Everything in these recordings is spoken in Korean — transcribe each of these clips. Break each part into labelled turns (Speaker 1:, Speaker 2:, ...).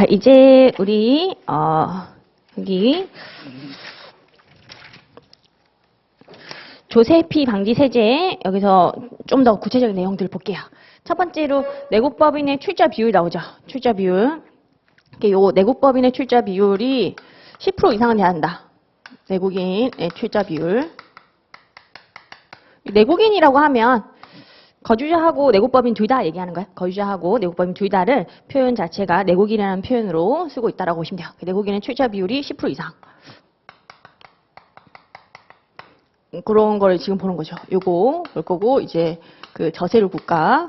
Speaker 1: 자, 이제 우리 여기 조세피 방지 세제 여기서 좀 더 구체적인 내용들 볼게요. 첫 번째로 내국법인의 출자 비율 나오죠. 출자 비율. 요 내국법인의 출자 비율이 10% 이상은 돼야 한다. 내국인의 출자 비율. 내국인이라고 하면 거주자하고 내국법인 둘 다 얘기하는 거예요. 거주자하고 내국법인 둘 다를 표현 자체가 내국인이라는 표현으로 쓰고 있다라고 보시면 돼요. 내국인의 출자 비율이 10% 이상. 그런 걸 지금 보는 거죠. 요거 볼 거고 이제 그 저세율 국가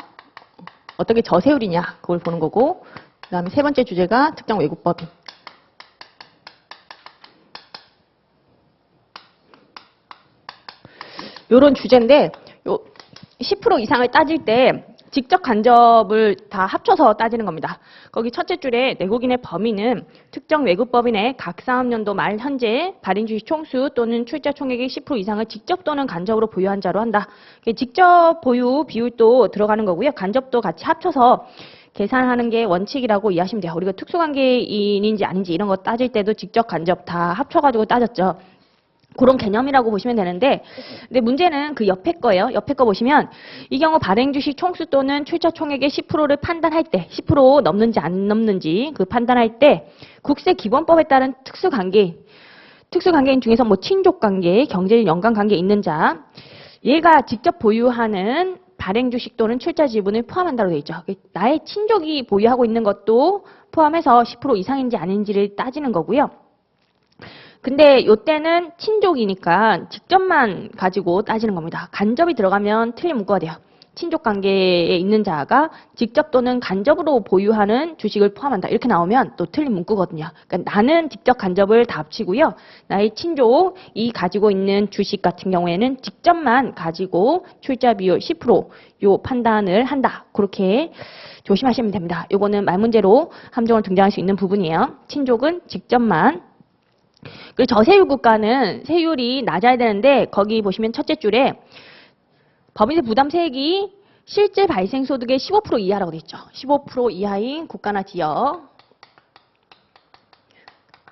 Speaker 1: 어떻게 저세율이냐 그걸 보는 거고 그다음에 세 번째 주제가 특정 외국법인. 요런 주제인데 요 10% 이상을 따질 때 직접 간접을 다 합쳐서 따지는 겁니다. 거기 첫째 줄에 내국인의 범위는 특정 외국법인의 각 사업연도 말 현재 발행 주식 총수 또는 출자 총액의 10% 이상을 직접 또는 간접으로 보유한 자로 한다. 직접 보유 비율도 들어가는 거고요. 간접도 같이 합쳐서 계산하는 게 원칙이라고 이해하시면 돼요. 우리가 특수관계인인지 아닌지 이런 거 따질 때도 직접 간접 다 합쳐가지고 따졌죠. 그런 개념이라고 보시면 되는데, 근데 문제는 그 옆에 거예요. 옆에 거 보시면 이 경우 발행 주식 총수 또는 출자 총액의 10%를 판단할 때, 10% 넘는지 안 넘는지 그 판단할 때 국세 기본법에 따른 특수관계인 중에서 뭐 친족관계, 경제적 연관관계 있는 자, 얘가 직접 보유하는 발행 주식 또는 출자 지분을 포함한다고 되어 있죠. 나의 친족이 보유하고 있는 것도 포함해서 10% 이상인지 아닌지를 따지는 거고요. 근데 요때는 친족이니까 직접만 가지고 따지는 겁니다. 간접이 들어가면 틀린 문구가 돼요. 친족 관계에 있는 자가 직접 또는 간접으로 보유하는 주식을 포함한다. 이렇게 나오면 또 틀린 문구거든요. 그러니까 나는 직접 간접을 다 합치고요. 나의 친족이 가지고 있는 주식 같은 경우에는 직접만 가지고 출자 비율 10%요 판단을 한다. 그렇게 조심하시면 됩니다. 요거는 말문제로 함정으로 등장할 수 있는 부분이에요. 친족은 직접만. 그리고 저세율 국가는 세율이 낮아야 되는데 거기 보시면 첫째 줄에 법인세 부담세액이 실제 발생 소득의 15% 이하라고 되어 있죠. 15% 이하인 국가나 지역.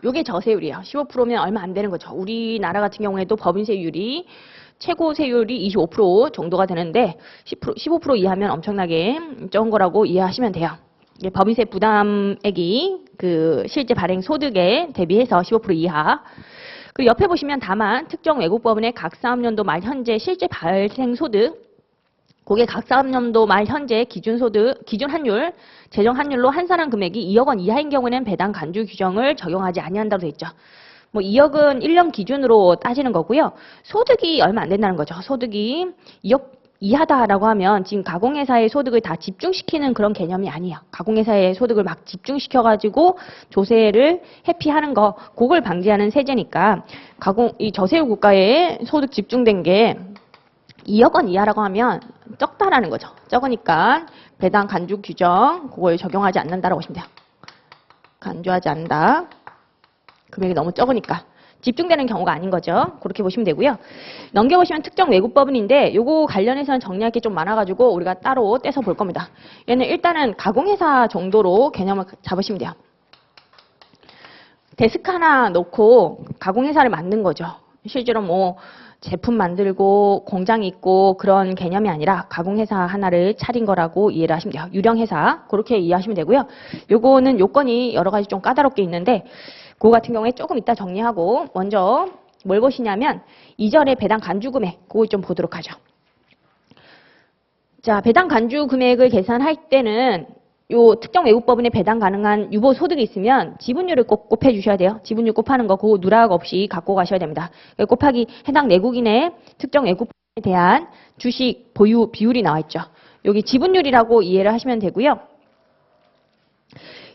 Speaker 1: 요게 저세율이에요. 15%면 얼마 안 되는 거죠. 우리나라 같은 경우에도 법인세율이 최고 세율이 25% 정도가 되는데 15% 이하면 엄청나게 적은 거라고 이해하시면 돼요. 법인세 부담액이 그 실제 발행 소득에 대비해서 15% 이하. 그리고 옆에 보시면 다만 특정 외국법인의 각 사업연도 말 현재 실제 발생 소득, 그게 각 사업연도 말 현재 기준 환율, 재정 환율로 환산한 금액이 2억 원 이하인 경우에는 배당 간주 규정을 적용하지 아니한다고 되어 있죠. 뭐 2억은 1년 기준으로 따지는 거고요. 소득이 얼마 안 된다는 거죠. 소득이 2억 이하다라고 하면 지금 가공회사의 소득을 다 집중시키는 그런 개념이 아니에요. 가공회사의 소득을 막 집중시켜가지고 조세를 회피하는 거, 그걸 방지하는 세제니까 이 저세율 국가에 소득 집중된 게 2억 원 이하라고 하면 적다라는 거죠. 적으니까 배당 간주 규정, 그걸 적용하지 않는다라고 보시면 돼요. 간주하지 않는다. 금액이 너무 적으니까. 집중되는 경우가 아닌 거죠. 그렇게 보시면 되고요. 넘겨보시면 특정 외국법인인데 요거 관련해서는 정리할 게 좀 많아가지고 우리가 따로 떼서 볼 겁니다. 얘는 일단은 가공회사 정도로 개념을 잡으시면 돼요. 데스크 하나 놓고 가공회사를 만든 거죠. 실제로 뭐 제품 만들고 공장이 있고 그런 개념이 아니라 가공회사 하나를 차린 거라고 이해를 하시면 돼요. 유령회사 그렇게 이해하시면 되고요. 요거는 요건이 여러 가지 좀 까다롭게 있는데 그거 같은 경우에 조금 이따 정리하고 먼저 뭘 보시냐면 2절의 배당 간주 금액 그걸 좀 보도록 하죠. 자, 배당 간주 금액을 계산할 때는 요 특정 외국법인에 배당 가능한 유보 소득이 있으면 지분율을 꼭 곱해 주셔야 돼요. 지분율 곱하는 거 그거 누락 없이 갖고 가셔야 됩니다. 곱하기 해당 내국인의 특정 외국법인에 대한 주식 보유 비율이 나와 있죠. 여기 지분율이라고 이해를 하시면 되고요.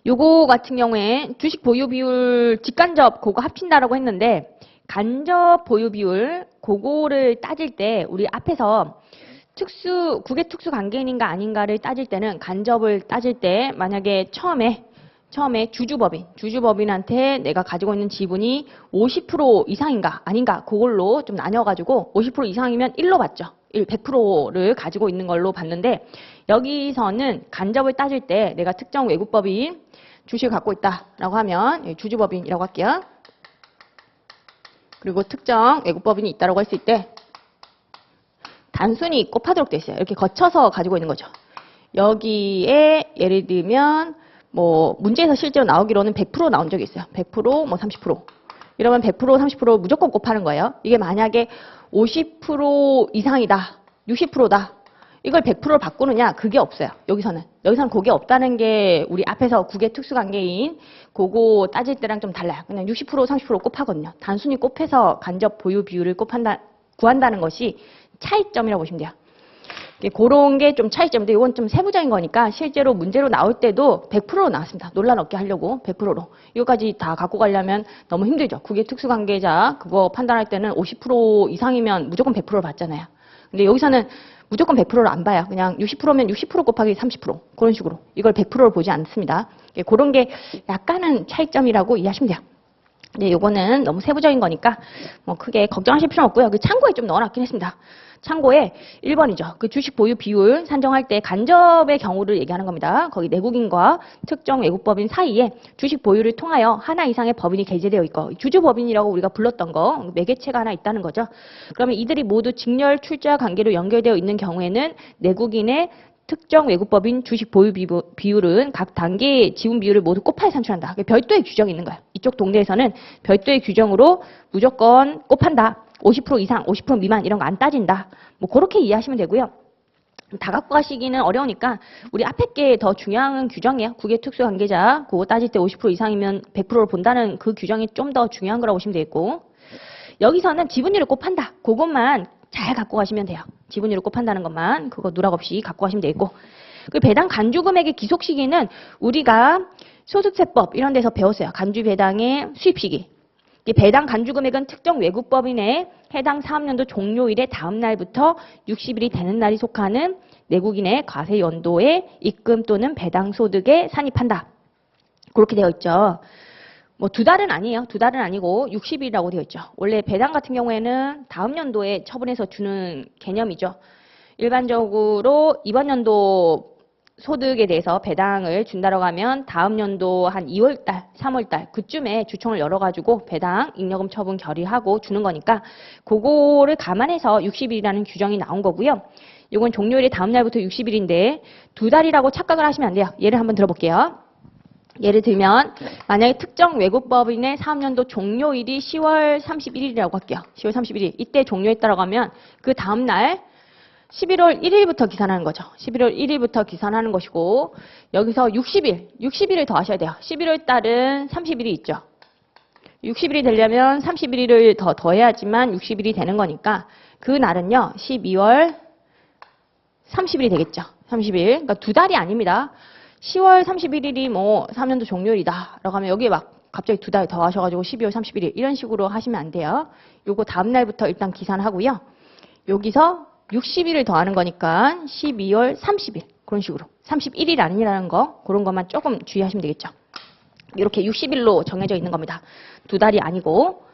Speaker 1: 요거 같은 경우에 주식 보유 비율 직간접 그거 합친다라고 했는데 간접 보유 비율 그거를 따질 때 우리 앞에서 국외 특수 관계인인가 아닌가를 따질 때는 간접을 따질 때 만약에 처음에 주주법인한테 내가 가지고 있는 지분이 50% 이상인가 아닌가 그걸로 좀 나뉘어가지고 50% 이상이면 1로 봤죠. 100%를 가지고 있는 걸로 봤는데 여기서는 간접을 따질 때 내가 특정 외국법인 주식을 갖고 있다라고 하면 주주법인이라고 할게요. 그리고 특정 외국법인이 있다라고 했을 때 단순히 곱하도록 되어 있어요. 이렇게 거쳐서 가지고 있는 거죠. 여기에 예를 들면 뭐 문제에서 실제로 나오기로는 100% 나온 적이 있어요. 100%, 뭐 30%. 이러면 100%, 30% 무조건 곱하는 거예요. 이게 만약에 50% 이상이다, 60%다. 이걸 100%로 바꾸느냐? 그게 없어요. 여기서는 그게 없다는 게 우리 앞에서 국외 특수관계인 그거 따질 때랑 좀 달라요. 그냥 60%, 30% 곱하거든요. 단순히 곱해서 간접 보유 비율을 구한다는 것이 차이점이라고 보시면 돼요. 그런 게 좀 차이점인데 이건 좀 세부적인 거니까 실제로 문제로 나올 때도 100%로 나왔습니다. 논란 없게 하려고 100%로. 이거까지 다 갖고 가려면 너무 힘들죠. 국외 특수관계자 그거 판단할 때는 50% 이상이면 무조건 100%를 받잖아요. 근데 여기서는 무조건 100%를 안 봐요. 그냥 60%면 60% 곱하기 30% 그런 식으로. 이걸 100%를 보지 않습니다. 그런 게 약간은 차이점이라고 이해하시면 돼요. 근데 요거는 너무 세부적인 거니까 뭐 크게 걱정하실 필요는 없고요. 그 참고에 좀 넣어놨긴 했습니다. 참고에 1번이죠. 그 주식 보유 비율 산정할 때 간접의 경우를 얘기하는 겁니다. 거기 내국인과 특정 외국법인 사이에 주식 보유를 통하여 하나 이상의 법인이 개재되어 있고 주주법인이라고 우리가 불렀던 거 매개체가 하나 있다는 거죠. 그러면 이들이 모두 직렬 출자 관계로 연결되어 있는 경우에는 내국인의 특정 외국법인 주식 보유 비율은 각 단계의 지분 비율을 모두 곱하여 산출한다. 별도의 규정이 있는 거예요. 이쪽 동네에서는 별도의 규정으로 무조건 곱한다. 50% 이상, 50% 미만 이런 거 안 따진다. 뭐 그렇게 이해하시면 되고요. 다 갖고 가시기는 어려우니까 우리 앞에 게 더 중요한 규정이에요. 국외 특수관계자 그거 따질 때 50% 이상이면 100%를 본다는 그 규정이 좀 더 중요한 거라고 보시면 되겠고 여기서는 지분율을 곱한다. 그것만 잘 갖고 가시면 돼요. 지분율을 곱한다는 것만 그거 누락 없이 갖고 가시면 되겠고 그 배당 간주 금액의 기속 시기는 우리가 소득세법 이런 데서 배웠어요. 간주 배당의 수입 시기. 배당 간주 금액은 특정 외국법인의 해당 사업연도 종료일의 다음 날부터 60일이 되는 날이 속하는 내국인의 과세 연도에 입금 또는 배당 소득에 산입한다. 그렇게 되어 있죠. 뭐 2달은 아니에요. 2달은 아니고 60일이라고 되어 있죠. 원래 배당 같은 경우에는 다음 연도에 처분해서 주는 개념이죠. 일반적으로 이번 연도 소득에 대해서 배당을 준다라고 하면 다음 연도 한 2월달, 3월달 그쯤에 주총을 열어가지고 배당, 잉여금 처분 결의하고 주는 거니까 그거를 감안해서 60일이라는 규정이 나온 거고요. 이건 종료일이 다음 날부터 60일인데 2달이라고 착각을 하시면 안 돼요. 예를 한번 들어볼게요. 예를 들면 만약에 특정 외국법인의 사업연도 종료일이 10월 31일이라고 할게요. 10월 31일. 이때 종료했다라고 하면 그 다음 날 11월 1일부터 기산하는 거죠. 11월 1일부터 기산하는 것이고 여기서 60일을 더 하셔야 돼요. 11월 달은 30일이 있죠. 60일이 되려면 31일을 더 더해야지만 60일이 되는 거니까 그 날은요. 12월 30일이 되겠죠. 30일. 그러니까 2달이 아닙니다. 10월 31일이 뭐 3년도 종료일이다 라고 하면 여기에 막 갑자기 2달 더 하셔가지고 12월 31일 이런 식으로 하시면 안 돼요. 요거 다음 날부터 일단 기산하고요. 여기서 60일을 더하는 거니까 12월 30일 그런 식으로 31일 아니라는 거 그런 것만 조금 주의하시면 되겠죠. 이렇게 60일로 정해져 있는 겁니다. 2달이 아니고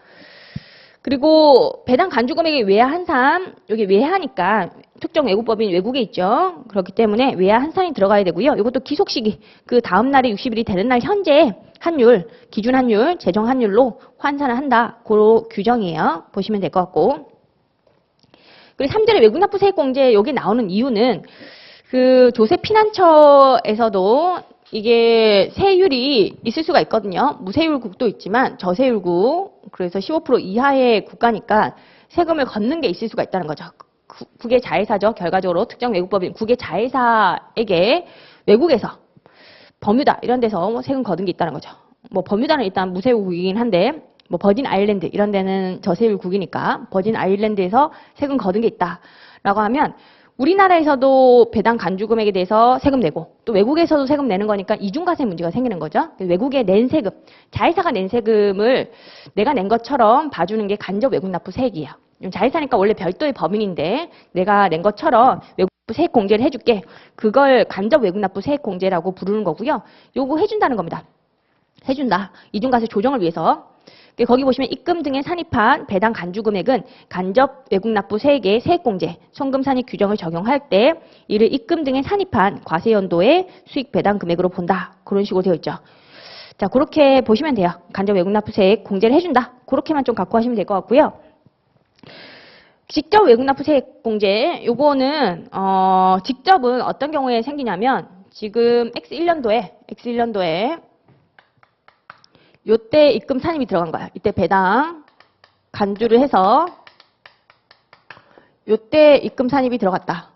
Speaker 1: 그리고 배당 간주 금액이 외야 한산 여기 외야니까 특정 외국법인 외국에 있죠. 그렇기 때문에 외야 한산이 들어가야 되고요. 이것도 기속 시기 그 다음 날이 60일이 되는 날 현재 환율 기준 환율 재정 환율로 환산을 한다. 그 규정이에요. 보시면 될 것 같고 그리고 3절의 외국납부 세액공제 여기 나오는 이유는 그 조세 피난처에서도 이게 세율이 있을 수가 있거든요. 무세율국도 있지만 저세율국 그래서 15% 이하의 국가니까 세금을 걷는 게 있을 수가 있다는 거죠. 국외 자회사죠. 결과적으로 특정 외국법인 국외 자회사에게 외국에서 버뮤다 이런 데서 세금 거둔 게 있다는 거죠. 뭐 버뮤다는 일단 무세율국이긴 한데 뭐 버진 아일랜드 이런 데는 저세율국이니까 버진 아일랜드에서 세금 거둔 게 있다라고 하면 우리나라에서도 배당 간주 금액에 대해서 세금 내고 또 외국에서도 세금 내는 거니까 이중과세 문제가 생기는 거죠. 외국에 낸 세금, 자회사가 낸 세금을 내가 낸 것처럼 봐주는 게 간접 외국납부 세액이에요. 자회사니까 원래 별도의 법인인데 내가 낸 것처럼 외국납부 세액 공제를 해줄게. 그걸 간접 외국납부 세액 공제라고 부르는 거고요. 요거 해준다는 겁니다. 해준다. 이중과세 조정을 위해서. 거기 보시면 입금 등에 산입한 배당 간주 금액은 간접 외국납부 세액의 세액공제, 송금 산입 규정을 적용할 때 이를 입금 등에 산입한 과세연도의 수익 배당 금액으로 본다. 그런 식으로 되어 있죠. 자, 그렇게 보시면 돼요. 간접 외국납부세액 공제를 해준다. 그렇게만 좀 갖고 하시면 될 것 같고요. 직접 외국납부세액 공제, 요거는 직접은 어떤 경우에 생기냐면 지금 X1년도에 요때 입금 산입이 들어간 거야. 이때 배당 간주를 해서 요때 입금 산입이 들어갔다.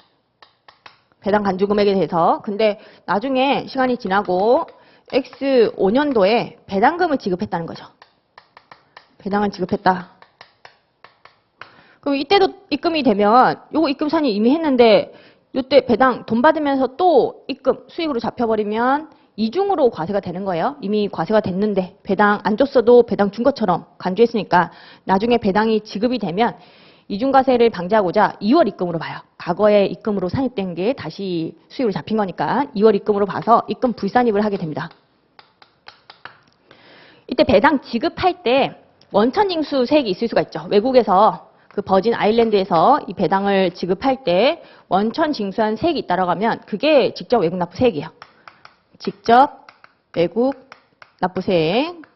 Speaker 1: 배당 간주 금액에 대해서. 근데 나중에 시간이 지나고 X5년도에 배당금을 지급했다는 거죠. 배당을 지급했다. 그럼 이때도 입금이 되면 요거 입금 산입 이미 했는데 요때 배당 돈 받으면서 또 입금 수익으로 잡혀버리면 이중으로 과세가 되는 거예요. 이미 과세가 됐는데 배당 안 줬어도 배당 준 것처럼 간주했으니까 나중에 배당이 지급이 되면 이중과세를 방지하고자 2월 입금으로 봐요. 과거에 입금으로 산입된 게 다시 수익으로 잡힌 거니까 2월 입금으로 봐서 입금 불산입을 하게 됩니다. 이때 배당 지급할 때 원천징수세액이 있을 수가 있죠. 외국에서 그 버진 아일랜드에서 이 배당을 지급할 때 원천 징수한 세액이 있다라고 하면 그게 직접 외국 납부세액이에요. 직접 외국 납부세액.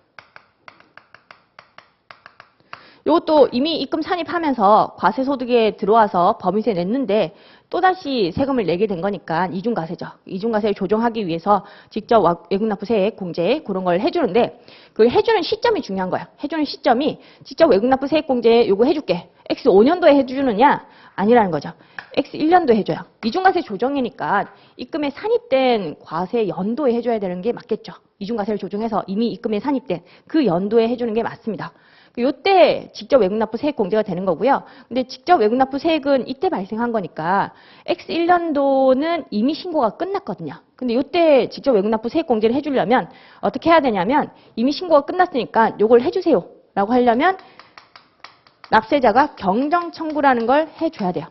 Speaker 1: 이것도 이미 입금 산입하면서 과세소득에 들어와서 법인세 냈는데 또다시 세금을 내게 된 거니까 이중과세죠. 이중과세를 조정하기 위해서 직접 외국납부세액 공제 그런 걸 해주는데 그걸 해주는 시점이 중요한 거야. 해주는 시점이 직접 외국납부세액 공제 요거 해줄게. X5년도에 해주느냐? 아니라는 거죠. X1년도에 해줘요. 이중과세 조정이니까 입금에 산입된 과세 연도에 해줘야 되는 게 맞겠죠. 이중과세를 조정해서 이미 입금에 산입된 그 연도에 해주는 게 맞습니다. 요때 직접 외국납부세액 공제가 되는 거고요. 근데 직접 외국납부세액은 이때 발생한 거니까 X1년도는 이미 신고가 끝났거든요. 근데 요때 직접 외국납부세액 공제를 해주려면 어떻게 해야 되냐면 이미 신고가 끝났으니까 요걸 해주세요 라고 하려면 납세자가 경정청구라는 걸 해줘야 돼요.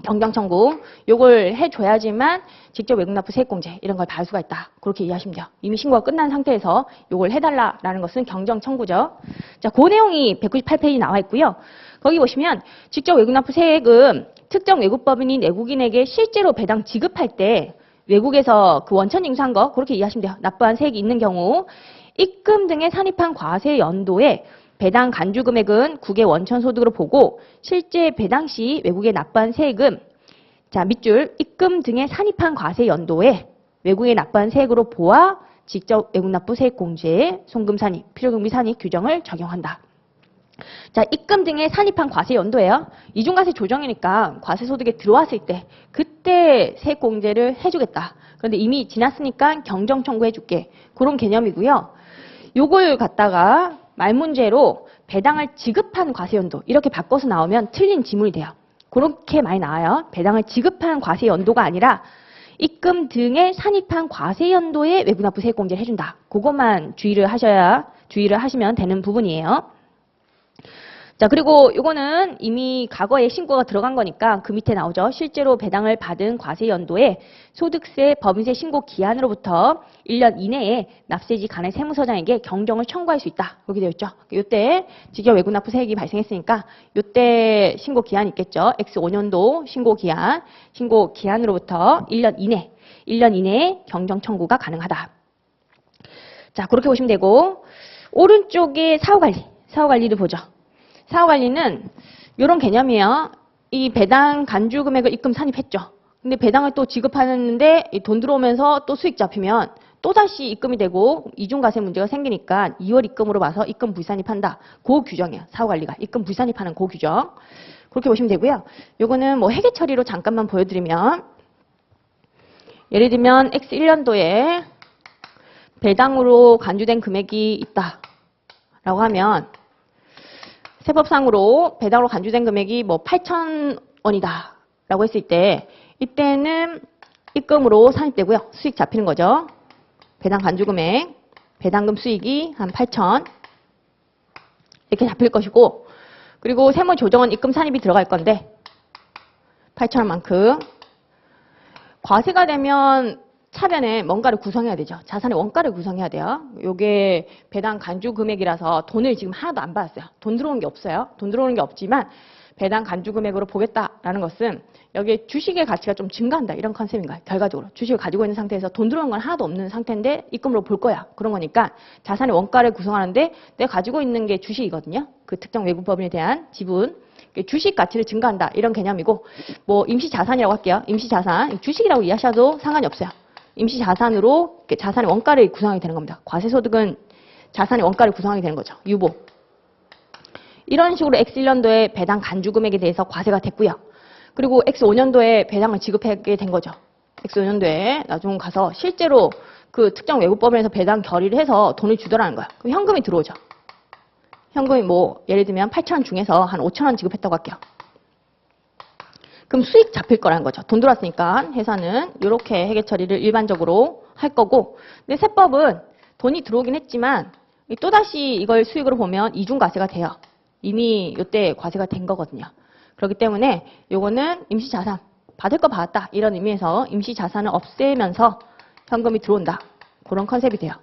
Speaker 1: 경정청구. 요걸 해줘야지만 직접 외국납부세액 공제 이런 걸 받을 수가 있다. 그렇게 이해하시면 돼요. 이미 신고가 끝난 상태에서 요걸 해달라라는 것은 경정청구죠. 자, 그 내용이 198페이지 나와 있고요. 거기 보시면 직접 외국납부세액은 특정 외국법인이 내국인에게 실제로 배당 지급할 때 외국에서 그 원천 징수한 거 그렇게 이해하시면 돼요. 납부한 세액이 있는 경우 입금 등에 산입한 과세 연도에 배당 간주 금액은 국외 원천 소득으로 보고 실제 배당 시 외국에 납부한 세액은 자 밑줄 입금 등에 산입한 과세 연도에 외국에 납부한 세액으로 보아 직접 외국납부 세액 공제에 송금 산입, 필요금리 산입 규정을 적용한다. 자 입금 등에 산입한 과세 연도예요. 이중과세 조정이니까 과세 소득에 들어왔을 때 그때 세액 공제를 해주겠다. 그런데 이미 지났으니까 경정 청구해줄게. 그런 개념이고요. 요걸 갖다가 말문제로 배당을 지급한 과세연도 이렇게 바꿔서 나오면 틀린 지문이 돼요. 그렇게 많이 나와요. 배당을 지급한 과세연도가 아니라 입금 등에 산입한 과세연도에 외국납부세액 공제를 해준다. 그것만 주의를 하시면 되는 부분이에요. 자 그리고 이거는 이미 과거에 신고가 들어간 거니까 그 밑에 나오죠. 실제로 배당을 받은 과세 연도에 소득세 법인세 신고 기한으로부터 1년 이내에 납세지 간의 세무서장에게 경정을 청구할 수 있다. 여기 되어 있죠. 이때 직접 외국납부세액이 발생했으니까 이때 신고 기한이 있겠죠. X5년도 신고 기한으로부터 1년 이내에 경정 청구가 가능하다. 자 그렇게 보시면 되고 오른쪽에 사후관리를 보죠. 사후관리는 이런 개념이에요. 이 배당 간주 금액을 입금 산입했죠. 근데 배당을 또 지급하는데 돈 들어오면서 또 수익 잡히면 또다시 입금이 되고 이중과세 문제가 생기니까 2월 입금으로 봐서 입금 불산입한다. 그 규정이에요. 사후관리가. 입금 불산입하는 그 규정. 그렇게 보시면 되고요. 요거는 뭐 회계 처리로 잠깐만 보여드리면 예를 들면 X1년도에 배당으로 간주된 금액이 있다. 라고 하면 세법상으로 배당으로 간주된 금액이 뭐 8,000원이다 라고 했을 때 이때는 입금으로 산입되고요. 수익 잡히는 거죠. 배당 간주 금액, 배당금 수익이 한 8,000 이렇게 잡힐 것이고 그리고 세무조정은 입금 산입이 들어갈 건데 8,000원만큼 과세가 되면 차변에 뭔가를 구성해야 되죠. 자산의 원가를 구성해야 돼요. 요게 배당 간주 금액이라서 돈을 지금 하나도 안 받았어요. 돈 들어오는 게 없어요. 돈 들어오는 게 없지만 배당 간주 금액으로 보겠다라는 것은 여기에 주식의 가치가 좀 증가한다 이런 컨셉인 거예요. 결과적으로 주식을 가지고 있는 상태에서 돈 들어온 건 하나도 없는 상태인데 입금으로 볼 거야. 그런 거니까 자산의 원가를 구성하는데 내가 가지고 있는 게 주식이거든요. 그 특정 외국법인에 대한 지분. 주식 가치를 증가한다 이런 개념이고 뭐 임시자산이라고 할게요. 임시자산 주식이라고 이해하셔도 상관이 없어요. 임시자산으로 자산의 원가를 구성하게 되는 겁니다. 과세소득은 자산의 원가를 구성하게 되는 거죠. 유보. 이런 식으로 X1년도에 배당 간주 금액에 대해서 과세가 됐고요. 그리고 X5년도에 배당을 지급하게 된 거죠. X5년도에 나중 가서 실제로 그 특정 외국법인에서 배당 결의를 해서 돈을 주더라는 거야. 그럼 현금이 들어오죠. 현금이 뭐 예를 들면 8,000원 중에서 한 5,000원 지급했다고 할게요. 그럼 수익 잡힐 거라는 거죠. 돈 들어왔으니까 회사는 이렇게 회계 처리를 일반적으로 할 거고 근데 세법은 돈이 들어오긴 했지만 또다시 이걸 수익으로 보면 이중과세가 돼요. 이미 이때 과세가 된 거거든요. 그렇기 때문에 요거는 임시자산 받을 거 받았다 이런 의미에서 임시자산을 없애면서 현금이 들어온다. 그런 컨셉이 돼요.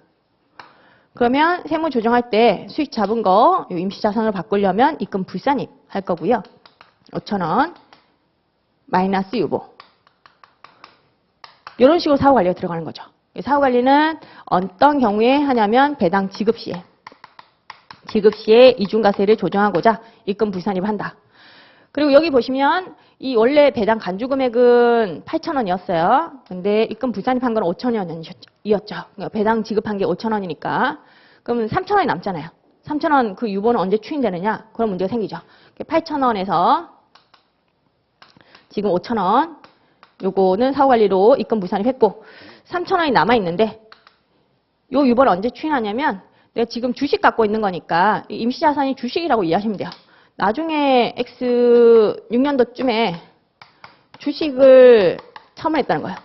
Speaker 1: 그러면 세무 조정할 때 수익 잡은 거 임시자산으로 바꾸려면 입금 불산입 할 거고요. 5,000원 마이너스 유보. 이런 식으로 사후관리가 들어가는 거죠. 사후관리는 어떤 경우에 하냐면 배당 지급 시에 이중과세를 조정하고자 입금 불산입을 한다. 그리고 여기 보시면 이 원래 배당 간주 금액은 8,000원이었어요. 근데 입금 불산입한 건 5,000원이었죠. 그러니까 배당 지급한 게 5,000원이니까 그러면 3,000원이 남잖아요. 3,000원 그 유보는 언제 추인되느냐? 그런 문제가 생기죠. 8,000원에서 지금 5,000원 요거는 사후관리로 입금 불산입했고 3,000원이 남아있는데 요 유보를 언제 추인하냐면 내가 지금 주식 갖고 있는 거니까 임시자산이 주식이라고 이해하시면 돼요. 나중에 X6년도쯤에 주식을 처분했다는 거예요.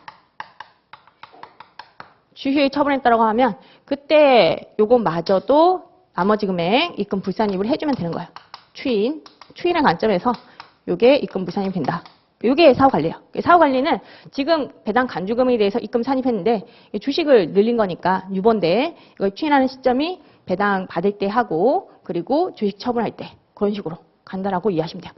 Speaker 1: 주식을 처분했다고 하면 그때 요거마저도 나머지 금액 입금 불산입을 해주면 되는 거예요. 추인의 관점에서 요게 입금 불산입이 된다. 요게 사후관리예요. 사후관리는 지금 배당 간주금에 대해서 입금 산입했는데 주식을 늘린 거니까 유보인데 이걸 추인하는 시점이 배당 받을 때 하고 그리고 주식 처분할 때 그런 식으로 간단하고 이해하시면 돼요.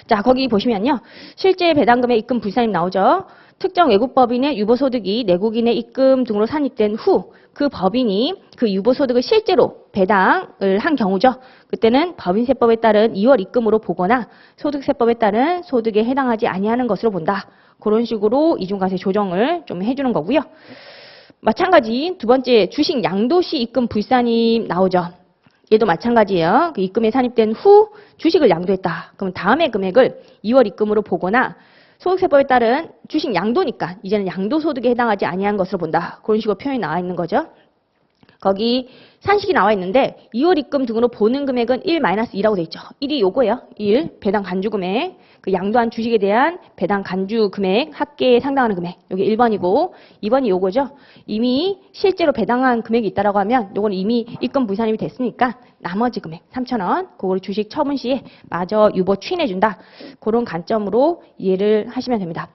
Speaker 1: 자, 거기 보시면요. 실제 배당금의 입금 불산입 나오죠. 특정 외국법인의 유보소득이 내국인의 입금 등으로 산입된 후 그 법인이 그 유보소득을 실제로 배당을 한 경우죠. 그때는 법인세법에 따른 2월 입금으로 보거나 소득세법에 따른 소득에 해당하지 아니하는 것으로 본다. 그런 식으로 이중과세 조정을 좀 해주는 거고요. 마찬가지 두 번째 주식 양도시 입금 불산입 나오죠. 얘도 마찬가지예요. 그 입금에 산입된 후 주식을 양도했다. 그럼 다음의 금액을 2월 입금으로 보거나 소득세법에 따른 주식 양도니까 이제는 양도소득에 해당하지 아니한 것으로 본다. 그런 식으로 표현이 나와 있는 거죠. 거기 산식이 나와 있는데 2월 입금 등으로 보는 금액은 1-2라고 돼 있죠. 1이 요거예요. 1 배당 간주 금액. 그 양도한 주식에 대한 배당 간주 금액 합계에 상당하는 금액. 여기 1번이고 2번이 요거죠. 이미 실제로 배당한 금액이 있다라고 하면 요건 이미 입금 불산입이 됐으니까 나머지 금액 3,000원 그거를 주식 처분 시에 마저 유보 추인해 준다. 그런 관점으로 이해를 하시면 됩니다.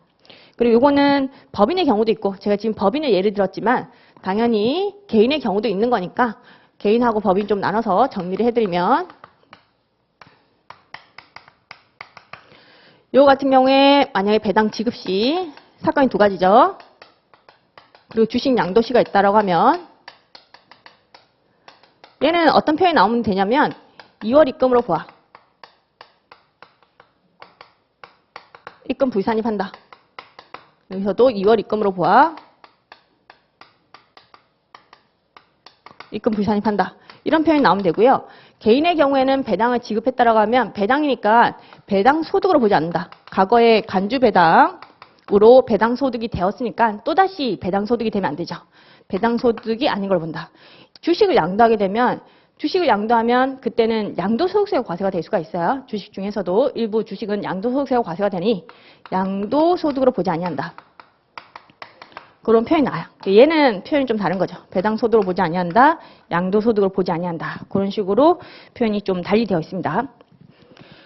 Speaker 1: 그리고 요거는 법인의 경우도 있고 제가 지금 법인을 예를 들었지만 당연히 개인의 경우도 있는 거니까 개인하고 법인 좀 나눠서 정리를 해드리면 요 같은 경우에 만약에 배당 지급 시 사건이 두 가지죠. 그리고 주식 양도시가 있다라고 하면 얘는 어떤 표현이 나오면 되냐면 2월 입금으로 보아. 입금 불산입한다. 여기서도 2월 입금으로 보아. 입금 불산입한다. 이런 표현이 나오면 되고요. 개인의 경우에는 배당을 지급했다라고 하면 배당이니까 배당 소득으로 보지 않는다. 과거에 간주 배당으로 배당 소득이 되었으니까 또다시 배당 소득이 되면 안 되죠. 배당 소득이 아닌 걸 본다. 주식을 양도하게 되면 주식을 양도하면 그때는 양도소득세가 과세가 될 수가 있어요. 주식 중에서도 일부 주식은 양도소득세가 과세가 되니 양도소득으로 보지 아니한다. 그런 표현이 나와요. 얘는 표현이 좀 다른 거죠. 배당 소득으로 보지 아니한다. 양도 소득으로 보지 아니한다. 그런 식으로 표현이 좀 달리 되어 있습니다.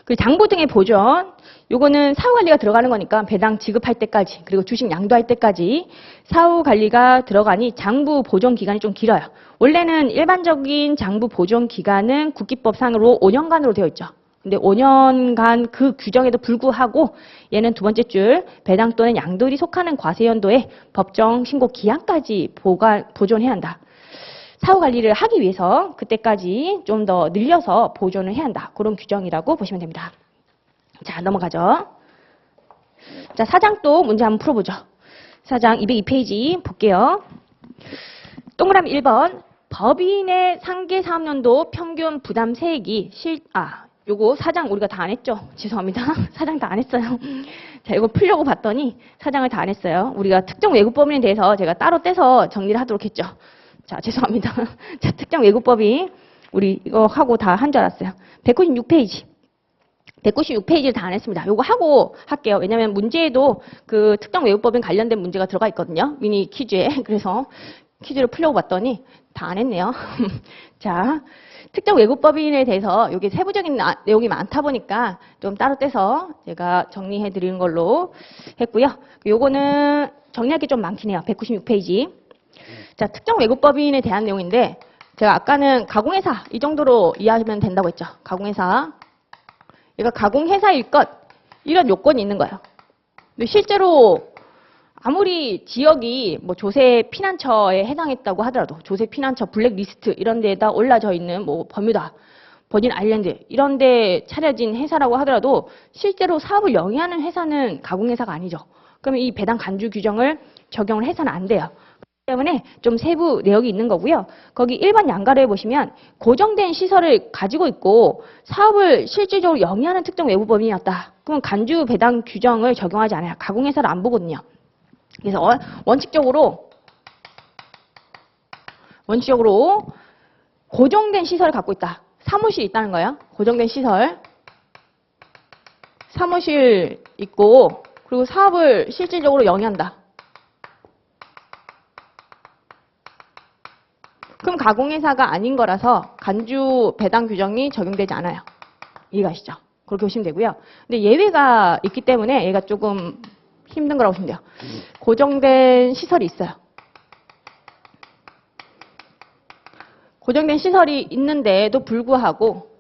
Speaker 1: 그리고 장부 등의 보존. 요거는 사후 관리가 들어가는 거니까 배당 지급할 때까지 그리고 주식 양도할 때까지 사후 관리가 들어가니 장부 보존 기간이 좀 길어요. 원래는 일반적인 장부 보존 기간은 국기법상으로 5년간으로 되어 있죠. 근데 5년간 그 규정에도 불구하고 얘는 두 번째 줄 배당 또는 양도일이 속하는 과세연도에 법정 신고 기한까지 보존해야 한다. 사후 관리를 하기 위해서 그때까지 좀 더 늘려서 보존을 해야 한다. 그런 규정이라고 보시면 됩니다. 자, 넘어가죠. 자, 사장도 문제 한번 풀어보죠. 사장 202페이지 볼게요. 동그라미 1번. 법인의 상계 사업연도 평균 부담 세액이 요거 사장 우리가 다 안 했죠? 죄송합니다. 사장 다 안 했어요. 자, 이거 풀려고 봤더니 사장을 다 안 했어요. 우리가 특정 외국법인에 대해서 제가 따로 떼서 정리를 하도록 했죠. 자, 죄송합니다. 자, 특정 외국법인 우리 이거 하고 다 한 줄 알았어요. 196페이지. 196페이지를 다 안 했습니다. 요거 하고 할게요. 왜냐면 문제에도 그 특정 외국법인 관련된 문제가 들어가 있거든요. 미니 퀴즈에. 그래서 퀴즈를 풀려고 봤더니 다 안 했네요. 자, 특정 외국법인에 대해서 여기 세부적인 내용이 많다 보니까 좀 따로 떼서 제가 정리해 드리는 걸로 했고요. 요거는 정리할 게 좀 많긴 해요. 196페이지. 자, 특정 외국법인에 대한 내용인데 제가 아까는 가공회사 이 정도로 이해하면 된다고 했죠. 가공회사. 얘가 가공회사일 것 이런 요건이 있는 거예요. 근데 실제로 아무리 지역이 뭐 조세 피난처에 해당했다고 하더라도 조세 피난처 블랙리스트 이런 데에다 올라져 있는 뭐 버뮤다, 버진 아일랜드 이런 데 차려진 회사라고 하더라도 실제로 사업을 영위하는 회사는 가공회사가 아니죠. 그러면 이 배당 간주 규정을 적용을 해서는 안 돼요. 때문에 좀 세부 내역이 있는 거고요. 거기 1번 양가로에 보시면 고정된 시설을 가지고 있고 사업을 실질적으로 영위하는 특정 외부법인이었다. 그러면 간주 배당 규정을 적용하지 않아요. 가공회사를 안 보거든요. 그래서 원칙적으로 고정된 시설을 갖고 있다. 사무실 있다는 거예요. 고정된 시설. 사무실 있고 그리고 사업을 실질적으로 영위한다. 그럼 가공회사가 아닌 거라서 간주 배당 규정이 적용되지 않아요. 이해가시죠? 그렇게 보시면 되고요. 근데 예외가 있기 때문에 얘가 조금 힘든 거라고 보시면 돼요. 고정된 시설이 있어요. 고정된 시설이 있는데도 불구하고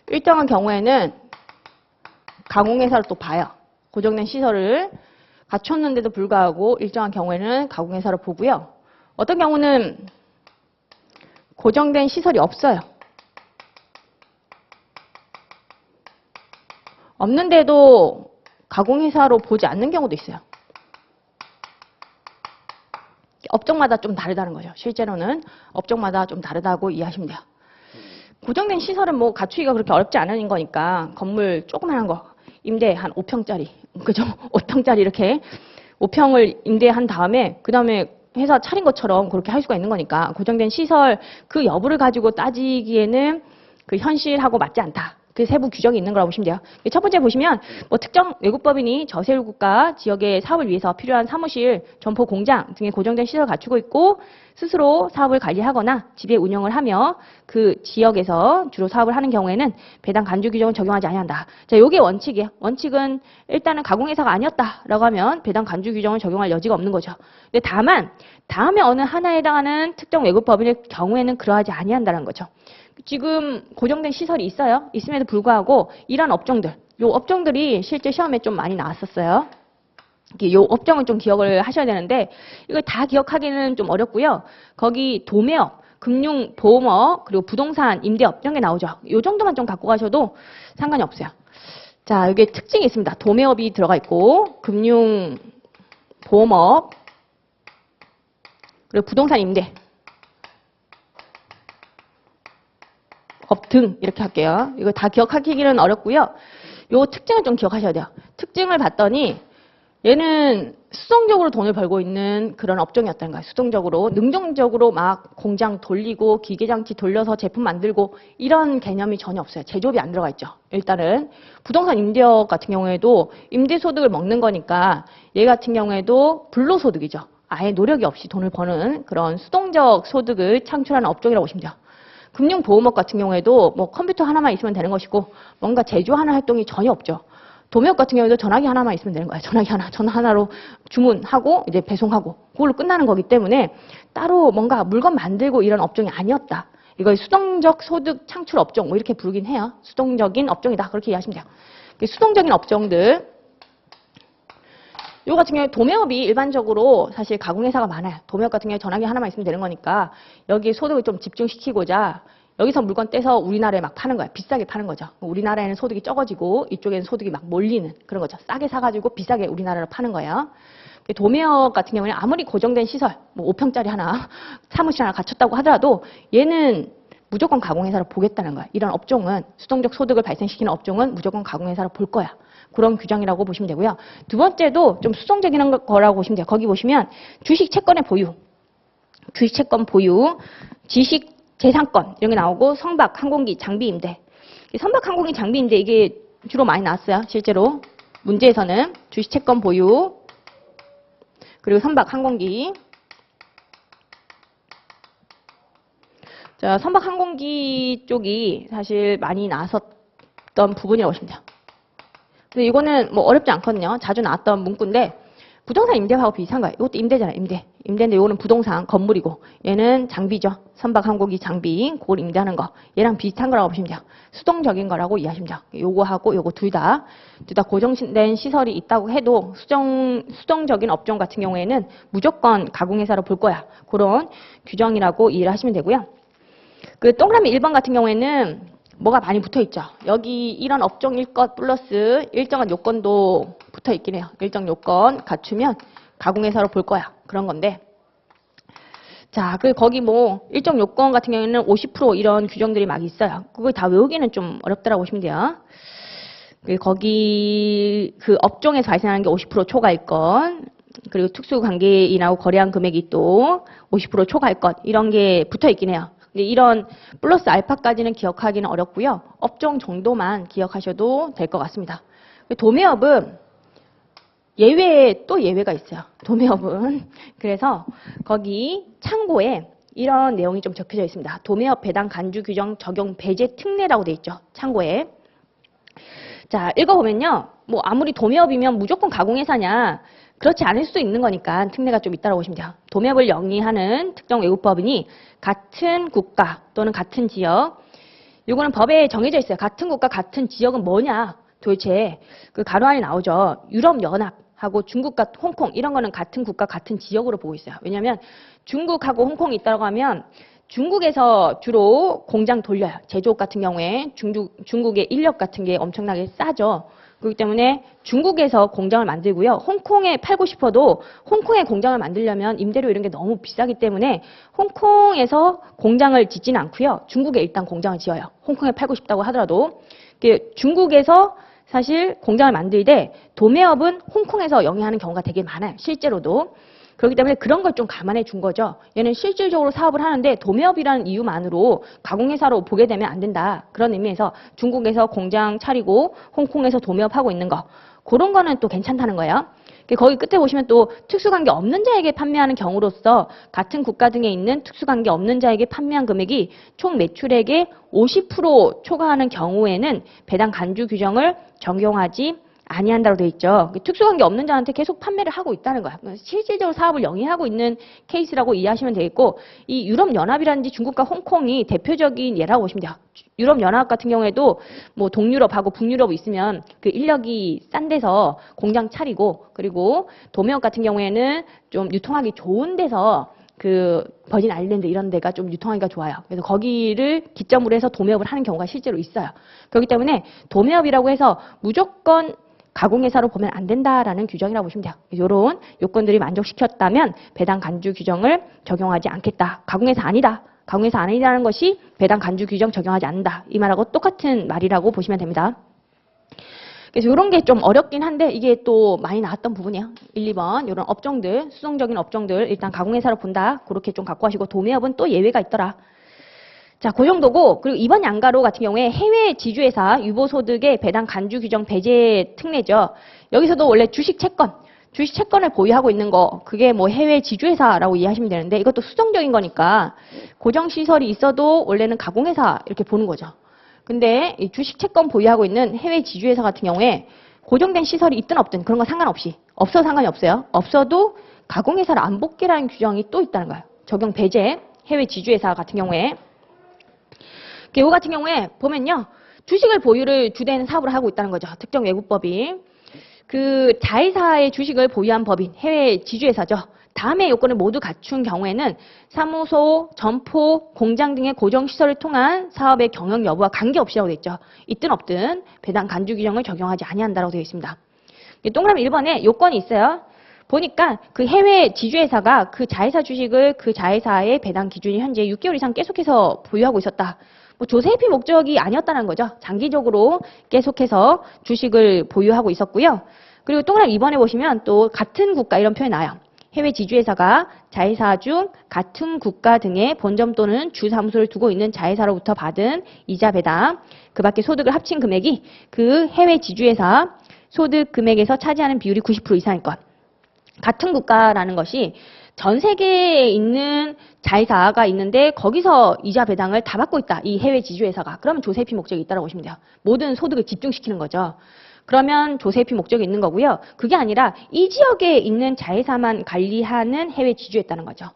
Speaker 1: 일정한 경우에는 가공회사를 또 봐요. 고정된 시설을 갖췄는데도 불구하고 일정한 경우에는 가공회사를 보고요. 어떤 경우는 고정된 시설이 없어요. 없는데도 가공회사로 보지 않는 경우도 있어요. 업종마다 좀 다르다는 거죠. 실제로는 업종마다 좀 다르다고 이해하시면 돼요. 고정된 시설은 뭐 갖추기가 그렇게 어렵지 않은 거니까 건물 조그만한 거 임대 한 5평짜리 그죠? 5평짜리 이렇게 5평을 임대한 다음에 그 다음에 회사 차린 것처럼 그렇게 할 수가 있는 거니까 고정된 시설 그 여부를 가지고 따지기에는 그 현실하고 맞지 않다. 그 세부 규정이 있는 거라고 보시면 돼요. 첫 번째 보시면 뭐 특정 외국법인이 저세율국가 지역의 사업을 위해서 필요한 사무실, 점포, 공장 등의 고정된 시설을 갖추고 있고 스스로 사업을 관리하거나 지배 운영을 하며 그 지역에서 주로 사업을 하는 경우에는 배당 간주 규정을 적용하지 아니한다. 자, 요게 원칙이에요. 원칙은 일단은 가공회사가 아니었다라고 하면 배당 간주 규정을 적용할 여지가 없는 거죠. 근데 다만 다음에 어느 하나에 해당하는 특정 외국법인의 경우에는 그러하지 아니한다는 거죠. 지금 고정된 시설이 있어요. 있음에도 불구하고 이런 업종들, 요 업종들이 실제 시험에 좀 많이 나왔었어요. 요 업종은 좀 기억을 하셔야 되는데 이걸 다 기억하기는 좀 어렵고요. 거기 도매업, 금융, 보험업, 그리고 부동산, 임대업 이런 게 나오죠. 요 정도만 좀 갖고 가셔도 상관이 없어요. 자, 여기에 특징이 있습니다. 도매업이 들어가 있고 금융, 보험업, 그리고 부동산 임대 업 등 이렇게 할게요. 이거 다 기억하기는 어렵고요. 요 특징을 좀 기억하셔야 돼요. 특징을 봤더니 얘는 수동적으로 돈을 벌고 있는 그런 업종이었다는 거예요. 수동적으로, 능동적으로 막 공장 돌리고 기계장치 돌려서 제품 만들고 이런 개념이 전혀 없어요. 제조업이 안 들어가 있죠. 일단은 부동산 임대업 같은 경우에도 임대소득을 먹는 거니까 얘 같은 경우에도 불로소득이죠. 아예 노력이 없이 돈을 버는 그런 수동적 소득을 창출하는 업종이라고 보시면 돼요. 금융보험업 같은 경우에도 뭐 컴퓨터 하나만 있으면 되는 것이고 뭔가 제조하는 활동이 전혀 없죠. 도매업 같은 경우에도 전화기 하나만 있으면 되는 거예요. 전화기 하나, 전화 하나로 주문하고 이제 배송하고 그걸로 끝나는 거기 때문에 따로 뭔가 물건 만들고 이런 업종이 아니었다. 이걸 수동적 소득 창출 업종 뭐 이렇게 부르긴 해요. 수동적인 업종이다. 그렇게 이해하시면 돼요. 수동적인 업종들. 요 같은 경우에 도매업이 일반적으로 사실 가공회사가 많아요. 도매업 같은 경우에 전화기 하나만 있으면 되는 거니까 여기에 소득을 좀 집중시키고자 여기서 물건 떼서 우리나라에 막 파는 거야. 비싸게 파는 거죠. 우리나라에는 소득이 적어지고 이쪽에는 소득이 막 몰리는 그런 거죠. 싸게 사가지고 비싸게 우리나라로 파는 거예요. 도매업 같은 경우는 아무리 고정된 시설, 뭐 5평짜리 하나, 사무실 하나 갖췄다고 하더라도 얘는 무조건 가공회사로 보겠다는 거야. 이런 업종은 수동적 소득을 발생시키는 업종은 무조건 가공회사로 볼 거야. 그런 규정이라고 보시면 되고요. 두 번째도 좀 수동적인 거라고 보시면 돼요. 거기 보시면 주식 채권의 보유, 주식 채권 보유, 지식 재산권 이런 게 나오고 선박, 항공기, 장비 임대. 선박, 항공기, 장비 임대 이게 주로 많이 나왔어요. 실제로 문제에서는 주식 채권 보유 그리고 선박, 항공기. 자, 선박, 항공기 쪽이 사실 많이 나왔었던 부분이라고 보시면 돼요. 근데 이거는 뭐 어렵지 않거든요. 자주 나왔던 문구인데 부동산 임대하고 비슷한 거예요. 이것도 임대잖아요. 임대인데 이거는 부동산, 건물이고 얘는 장비죠. 선박, 항공기, 장비 그걸 임대하는 거. 얘랑 비슷한 거라고 보시면 돼요. 수동적인 거라고 이해하시면 돼요. 요거하고 요거 둘 다 고정된 시설이 있다고 해도 수동적인 업종 같은 경우에는 무조건 가공회사로 볼 거야. 그런 규정이라고 이해를 하시면 되고요. 그 동그라미 1번 같은 경우에는 뭐가 많이 붙어 있죠. 여기 이런 업종일 것 플러스 일정한 요건도 붙어 있긴 해요. 일정 요건 갖추면 가공회사로 볼 거야. 그런 건데. 자, 그 거기 뭐 일정 요건 같은 경우에는 50% 이런 규정들이 막 있어요. 그걸 다 외우기는 좀 어렵다라고 보시면 돼요. 거기 그 업종에서 발생하는 게 50% 초과일 것, 그리고 특수관계인하고 거래한 금액이 또 50% 초과일 것 이런 게 붙어 있긴 해요. 이런 플러스 알파까지는 기억하기는 어렵고요. 업종 정도만 기억하셔도 될 것 같습니다. 도매업은 또 예외가 있어요. 도매업은. 그래서 거기 참고에 이런 내용이 좀 적혀져 있습니다. 도매업 배당 간주 규정 적용 배제 특례라고 돼 있죠. 참고에. 자, 읽어보면요. 뭐 아무리 도매업이면 무조건 가공회사냐. 그렇지 않을 수도 있는 거니까 특례가 좀 있다고 보시면 돼요. 도매업을 영위하는 특정 외국법인이 같은 국가 또는 같은 지역, 이거는 법에 정해져 있어요. 같은 국가, 같은 지역은 뭐냐? 도대체 그 가로 안에 나오죠. 유럽연합하고 중국과 홍콩 이런 거는 같은 국가, 같은 지역으로 보고 있어요. 왜냐하면 중국하고 홍콩이 있다고 하면 중국에서 주로 공장 돌려요. 제조업 같은 경우에 중국의 인력 같은 게 엄청나게 싸죠. 그렇기 때문에 중국에서 공장을 만들고요. 홍콩에 팔고 싶어도 홍콩에 공장을 만들려면 임대료 이런 게 너무 비싸기 때문에 홍콩에서 공장을 짓지는 않고요. 중국에 일단 공장을 지어요. 홍콩에 팔고 싶다고 하더라도. 중국에서 사실 공장을 만들 때 도매업은 홍콩에서 영위하는 경우가 되게 많아요. 실제로도. 그렇기 때문에 그런 걸 좀 감안해 준 거죠. 얘는 실질적으로 사업을 하는데 도매업이라는 이유만으로 가공회사로 보게 되면 안 된다. 그런 의미에서 중국에서 공장 차리고 홍콩에서 도매업하고 있는 거. 그런 거는 또 괜찮다는 거예요. 거기 끝에 보시면 또 특수관계 없는 자에게 판매하는 경우로서 같은 국가 등에 있는 특수관계 없는 자에게 판매한 금액이 총 매출액의 50% 초과하는 경우에는 배당 간주 규정을 적용하지 아니한다고 돼 있죠. 특수관계 없는 자한테 계속 판매를 하고 있다는 거야. 실질적으로 사업을 영위하고 있는 케이스라고 이해하시면 되겠고, 이 유럽연합이라든지 중국과 홍콩이 대표적인 예라고 보시면 돼요. 유럽연합 같은 경우에도 뭐 동유럽하고 북유럽 있으면 그 인력이 싼 데서 공장 차리고, 그리고 도매업 같은 경우에는 좀 유통하기 좋은 데서 그 버진 아일랜드 이런 데가 좀 유통하기가 좋아요. 그래서 거기를 기점으로 해서 도매업을 하는 경우가 실제로 있어요. 그렇기 때문에 도매업이라고 해서 무조건 가공회사로 보면 안 된다라는 규정이라고 보시면 돼요. 이런 요건들이 만족시켰다면 배당 간주 규정을 적용하지 않겠다. 가공회사 아니다. 가공회사 아니라는 것이 배당 간주 규정 적용하지 않는다. 이 말하고 똑같은 말이라고 보시면 됩니다. 그래서 이런 게 좀 어렵긴 한데 이게 또 많이 나왔던 부분이에요. 1, 2번 이런 업종들, 수동적인 업종들 일단 가공회사로 본다. 그렇게 좀 갖고 가시고 도매업은 또 예외가 있더라. 자, 그 정도고, 그리고 이번 양가로 같은 경우에 해외 지주회사 유보소득의 배당 간주 규정 배제 특례죠. 여기서도 원래 주식 채권을 보유하고 있는 거, 그게 뭐 해외 지주회사라고 이해하시면 되는데 이것도 수동적인 거니까 고정시설이 있어도 원래는 가공회사 이렇게 보는 거죠. 근데 이 주식 채권 보유하고 있는 해외 지주회사 같은 경우에 고정된 시설이 있든 없든 그런 거 상관없이, 없어도 상관이 없어요. 없어도 가공회사를 안 복귀라는 규정이 또 있다는 거예요. 적용 배제, 해외 지주회사 같은 경우에. 이거 같은 경우에 보면요. 주식을 보유를 주된 사업으로 하고 있다는 거죠. 특정 외국법인. 그 자회사의 주식을 보유한 법인, 해외 지주회사죠. 다음의 요건을 모두 갖춘 경우에는 사무소, 점포, 공장 등의 고정시설을 통한 사업의 경영 여부와 관계없이라고 되어 있죠. 있든 없든 배당 간주 규정을 적용하지 아니한다라고 되어 있습니다. 동그라미 1번에 요건이 있어요. 보니까 그 해외 지주회사가 그 자회사 주식을 그 자회사의 배당 기준이 현재 6개월 이상 계속해서 보유하고 있었다. 뭐 조세회피 목적이 아니었다는 거죠. 장기적으로 계속해서 주식을 보유하고 있었고요. 그리고 동그라미 2번에 보시면 또 같은 국가 이런 표현이 나와요. 해외 지주회사가 자회사 중 같은 국가 등의 본점 또는 주사무소를 두고 있는 자회사로부터 받은 이자 배당, 그 밖에 소득을 합친 금액이 그 해외 지주회사 소득 금액에서 차지하는 비율이 90% 이상일 것. 같은 국가라는 것이 전 세계에 있는 자회사가 있는데 거기서 이자 배당을 다 받고 있다. 이 해외 지주회사가. 그러면 조세피 목적이 있다고 보시면 돼요. 모든 소득을 집중시키는 거죠. 그러면 조세피 목적이 있는 거고요. 그게 아니라 이 지역에 있는 자회사만 관리하는 해외 지주였다는 거죠.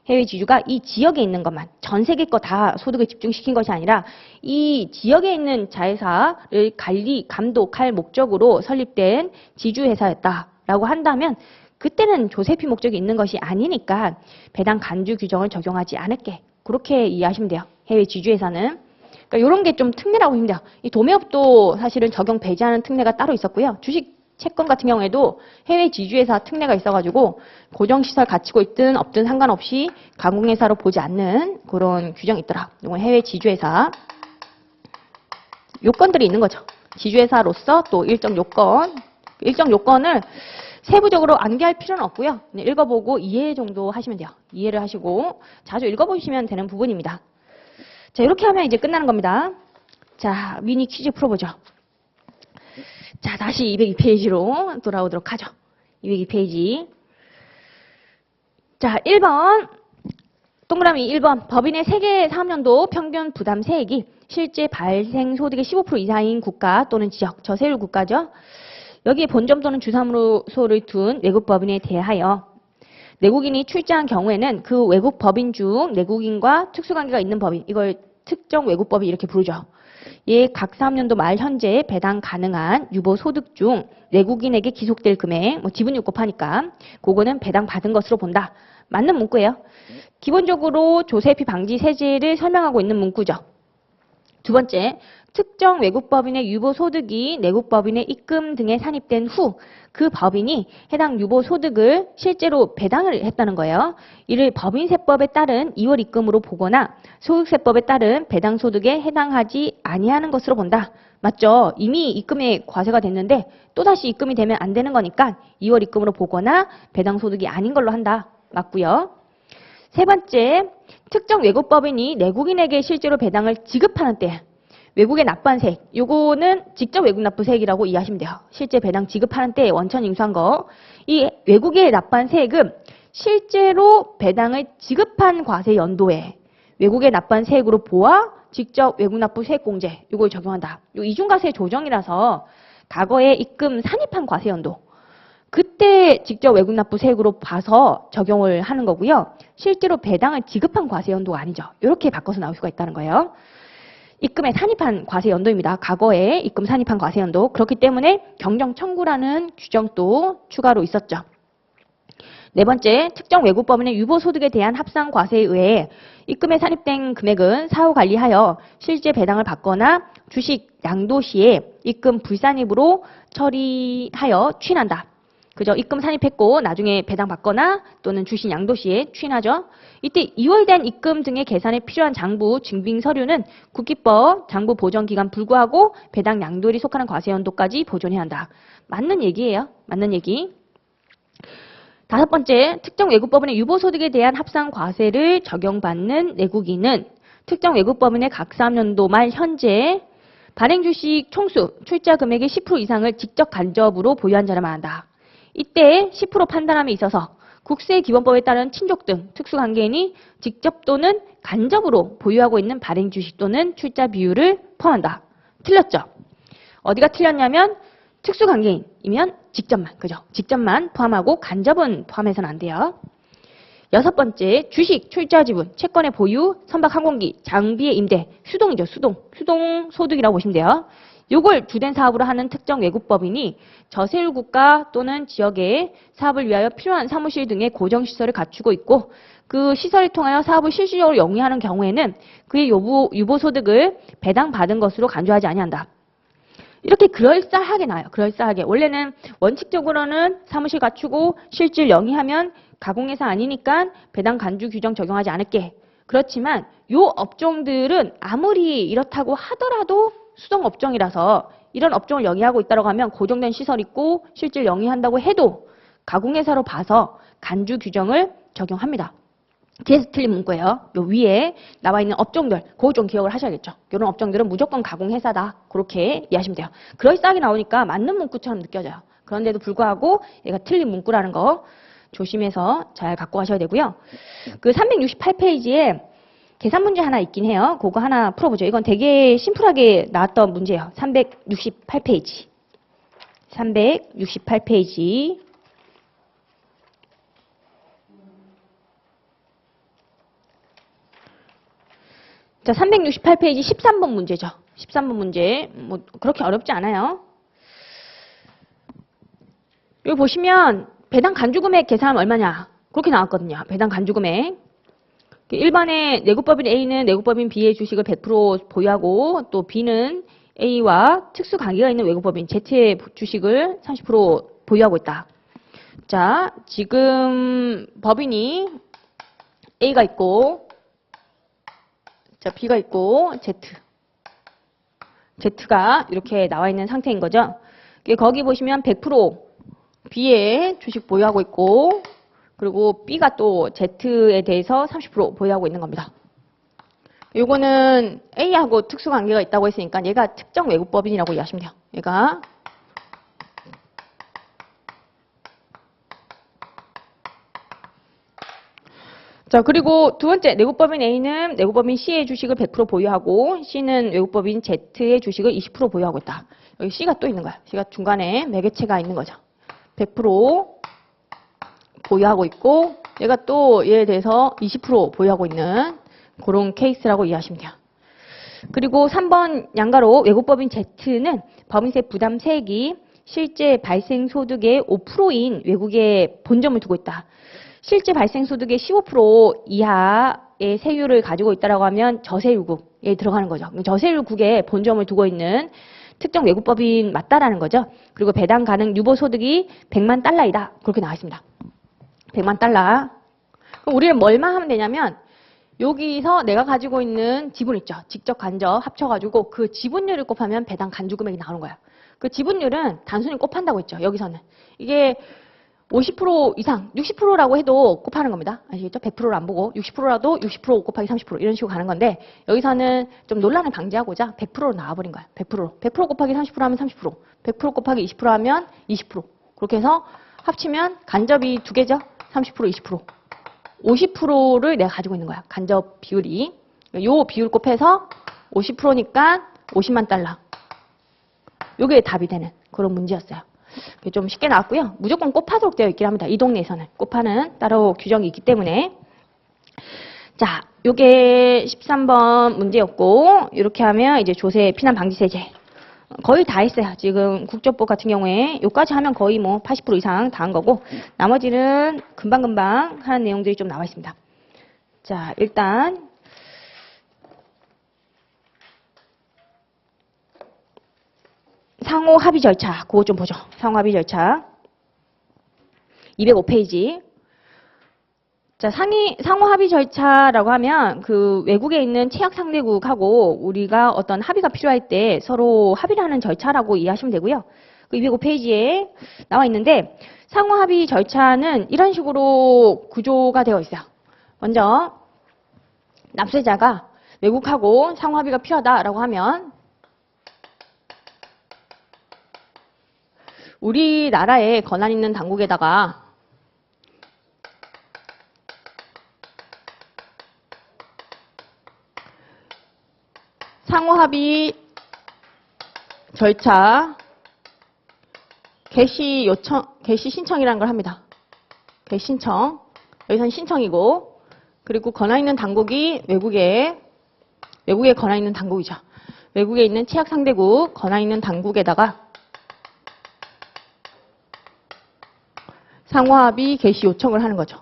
Speaker 1: 해외 지주가 이 지역에 있는 것만, 전 세계 거 다 소득을 집중시킨 것이 아니라 이 지역에 있는 자회사를 관리, 감독할 목적으로 설립된 지주회사였다라고 한다면 그때는 조세피 목적이 있는 것이 아니니까 배당 간주 규정을 적용하지 않을게. 그렇게 이해하시면 돼요. 해외 지주회사는. 그러니까 이런 게 좀 특례라고 보시면 돼요. 이 도매업도 사실은 적용 배제하는 특례가 따로 있었고요. 주식 채권 같은 경우에도 해외 지주회사 특례가 있어가지고 고정시설 갖추고 있든 없든 상관없이 가공회사로 보지 않는 그런 규정이 있더라. 이건 해외 지주회사. 요건들이 있는 거죠. 지주회사로서 또 일정 요건을 세부적으로 암기할 필요는 없고요. 읽어보고 이해 정도 하시면 돼요. 이해를 하시고 자주 읽어보시면 되는 부분입니다. 자, 이렇게 하면 이제 끝나는 겁니다. 자, 미니 퀴즈 풀어보죠. 자, 다시 202페이지로 돌아오도록 하죠. 202페이지. 자, 1번. 동그라미 1번. 법인의 세계 사업연도 평균 부담 세액이 실제 발생 소득의 15% 이상인 국가 또는 지역, 저세율 국가죠. 여기에 본점 또는 주사무소를 둔 외국 법인에 대하여 내국인이 출자한 경우에는 그 외국 법인 중 내국인과 특수관계가 있는 법인, 이걸 특정 외국법인 이렇게 부르죠. 예, 각 사업연도 말 현재 배당 가능한 유보 소득 중 내국인에게 기속될 금액, 뭐 지분율급하니까 그거는 배당 받은 것으로 본다. 맞는 문구예요. 기본적으로 조세피 방지 세제를 설명하고 있는 문구죠. 두 번째, 특정 외국법인의 유보소득이 내국법인의 입금 등에 산입된 후 그 법인이 해당 유보소득을 실제로 배당을 했다는 거예요. 이를 법인세법에 따른 2월 입금으로 보거나 소득세법에 따른 배당소득에 해당하지 아니하는 것으로 본다. 맞죠? 이미 입금에 과세가 됐는데 또다시 입금이 되면 안 되는 거니까 2월 입금으로 보거나 배당소득이 아닌 걸로 한다. 맞고요. 세 번째, 특정 외국법인이 내국인에게 실제로 배당을 지급하는 때 외국에 납부한 세액, 요거는 직접 외국 납부 세액이라고 이해하시면 돼요. 실제 배당 지급하는 때 원천 징수한 거. 이 외국에 납부한 세액은 실제로 배당을 지급한 과세 연도에 외국에 납부한 세액으로 보아 직접 외국 납부 세액 공제, 요걸 적용한다. 요 이중과세 조정이라서 과거에 입금 산입한 과세 연도, 그때 직접 외국 납부 세액으로 봐서 적용을 하는 거고요. 실제로 배당을 지급한 과세 연도가 아니죠. 이렇게 바꿔서 나올 수가 있다는 거예요. 입금에 산입한 과세 연도입니다. 과거에 입금 산입한 과세 연도. 그렇기 때문에 경정 청구라는 규정도 추가로 있었죠. 네 번째, 특정 외국법인의 유보소득에 대한 합산 과세에 의해 입금에 산입된 금액은 사후 관리하여 실제 배당을 받거나 주식 양도 시에 입금 불산입으로 처리하여 추인한다. 그죠? 입금 산입했고 나중에 배당 받거나 또는 주식 양도 시에 추인하죠. 이때 이월된 입금 등의 계산에 필요한 장부 증빙 서류는 국기법 장부 보전 기간 불구하고 배당 양도일이 속하는 과세 연도까지 보존해야 한다. 맞는 얘기예요. 맞는 얘기. 다섯 번째, 특정 외국법인의 유보소득에 대한 합산 과세를 적용받는 내국인은 특정 외국법인의 각 사업연도 말 현재 발행 주식 총수 출자 금액의 10% 이상을 직접 간접으로 보유한 자라만 한다. 이때 10% 판단함에 있어서 국세기본법에 따른 친족 등 특수관계인이 직접 또는 간접으로 보유하고 있는 발행 주식 또는 출자 비율을 포함한다. 틀렸죠? 어디가 틀렸냐면 특수관계인이면 직접만, 그죠? 직접만 포함하고 간접은 포함해서는 안 돼요. 여섯 번째, 주식, 출자 지분, 채권의 보유, 선박 항공기, 장비의 임대, 수동이죠. 수동 소득이라고 보시면 돼요. 요걸 주된 사업으로 하는 특정 외국법인이 저세율 국가 또는 지역의 사업을 위하여 필요한 사무실 등의 고정시설을 갖추고 있고 그 시설을 통하여 사업을 실질적으로 영위하는 경우에는 그의 유보소득을 배당받은 것으로 간주하지 아니한다. 이렇게 그럴싸하게 나와요. 그럴싸하게. 원래는 원칙적으로는 사무실 갖추고 실질 영위하면 가공회사 아니니까 배당 간주 규정 적용하지 않을게. 그렇지만 요 업종들은 아무리 이렇다고 하더라도 수동업종이라서 이런 업종을 영위하고 있다고 하면 고정된 시설 있고 실질 영위한다고 해도 가공회사로 봐서 간주 규정을 적용합니다. 뒤에서 틀린 문구예요. 요 위에 나와 있는 업종들, 그거 좀 기억을 하셔야겠죠. 이런 업종들은 무조건 가공회사다. 그렇게 이해하시면 돼요. 그럴싸하게 나오니까 맞는 문구처럼 느껴져요. 그런데도 불구하고 얘가 틀린 문구라는 거 조심해서 잘 갖고 가셔야 되고요. 그 368페이지에 계산 문제 하나 있긴 해요. 그거 하나 풀어보죠. 이건 되게 심플하게 나왔던 문제예요. 368페이지. 368페이지. 자, 368페이지 13번 문제죠. 13번 문제. 뭐, 그렇게 어렵지 않아요. 여기 보시면, 배당 간주금액 계산하면 얼마냐. 그렇게 나왔거든요. 배당 간주금액. 일반의 내국법인 A는 내국법인 B의 주식을 100% 보유하고, 또 B는 A와 특수 관계가 있는 외국법인 Z의 주식을 30% 보유하고 있다. 자, 지금 법인이 A가 있고, 자, B가 있고, Z가 이렇게 나와 있는 상태인 거죠. 거기 보시면 100% B의 주식 보유하고 있고, 그리고 B가 또 Z에 대해서 30% 보유하고 있는 겁니다. 요거는 A하고 특수관계가 있다고 했으니까 얘가 특정 외국법인이라고 이해하시면 돼요. 얘가. 자, 그리고 두 번째, 내국법인 A는 내국법인 C의 주식을 100% 보유하고 C는 외국법인 Z의 주식을 20% 보유하고 있다. 여기 C가 또 있는 거야. C가 중간에 매개체가 있는 거죠. 100% 보유하고 있고 얘가 또 얘에 대해서 20% 보유하고 있는 그런 케이스라고 이해하시면 돼요. 그리고 3번 양가로 외국법인 Z는 법인세 부담세액이 실제 발생 소득의 5%인 외국에 본점을 두고 있다. 실제 발생 소득의 15% 이하의 세율을 가지고 있다고 하면 저세율국에 들어가는 거죠. 저세율국에 본점을 두고 있는 특정 외국법인 맞다라는 거죠. 그리고 배당 가능 유보 소득이 100만 달러이다. 그렇게 나와 있습니다. 100만 달러. 그럼 우리는 뭘만 하면 되냐면 여기서 내가 가지고 있는 지분 있죠. 직접 간접 합쳐가지고 그 지분율을 곱하면 배당 간주 금액이 나오는 거야. 그 지분율은 단순히 곱한다고 했죠. 여기서는. 이게 50% 이상, 60%라고 해도 곱하는 겁니다. 아시겠죠? 100%를 안 보고 60%라도 60% 곱하기 30% 이런 식으로 가는 건데 여기서는 좀 논란을 방지하고자 100%로 나와버린 거야. 100%. 100% 곱하기 30% 하면 30%. 100% 곱하기 20% 하면 20%. 그렇게 해서 합치면 간접이 두 개죠. 30%, 20%. 50%를 내가 가지고 있는 거야. 간접 비율이. 요 비율 곱해서 50%니까 50만 달러. 요게 답이 되는 그런 문제였어요. 좀 쉽게 나왔고요. 무조건 곱하도록 되어 있긴 합니다. 이 동네에서는. 곱하는 따로 규정이 있기 때문에. 자, 요게 13번 문제였고 이렇게 하면 이제 조세 피난 방지세제. 거의 다 했어요. 지금 국적법 같은 경우에 요까지 하면 거의 뭐 80% 이상 다 한 거고 나머지는 금방금방 하는 내용들이 좀 나와 있습니다. 자, 일단 상호 합의 절차 그거 좀 보죠. 상호 합의 절차 205페이지. 자, 상호 합의 절차라고 하면 그 외국에 있는 체약 상대국하고 우리가 어떤 합의가 필요할 때 서로 합의를 하는 절차라고 이해하시면 되고요. 그 205페이지에 나와 있는데 상호 합의 절차는 이런 식으로 구조가 되어 있어요. 먼저 납세자가 외국하고 상호 합의가 필요하다라고 하면 우리나라에 권한 있는 당국에다가 상호 합의 절차 개시 신청이라는 걸 합니다. 개시 신청. 여기선 신청이고, 그리고 권한 있는 당국이 외국에 권한 있는 당국이죠. 외국에 있는 취약 상대국 권한 있는 당국에다가 상호합의 개시 요청을 하는 거죠.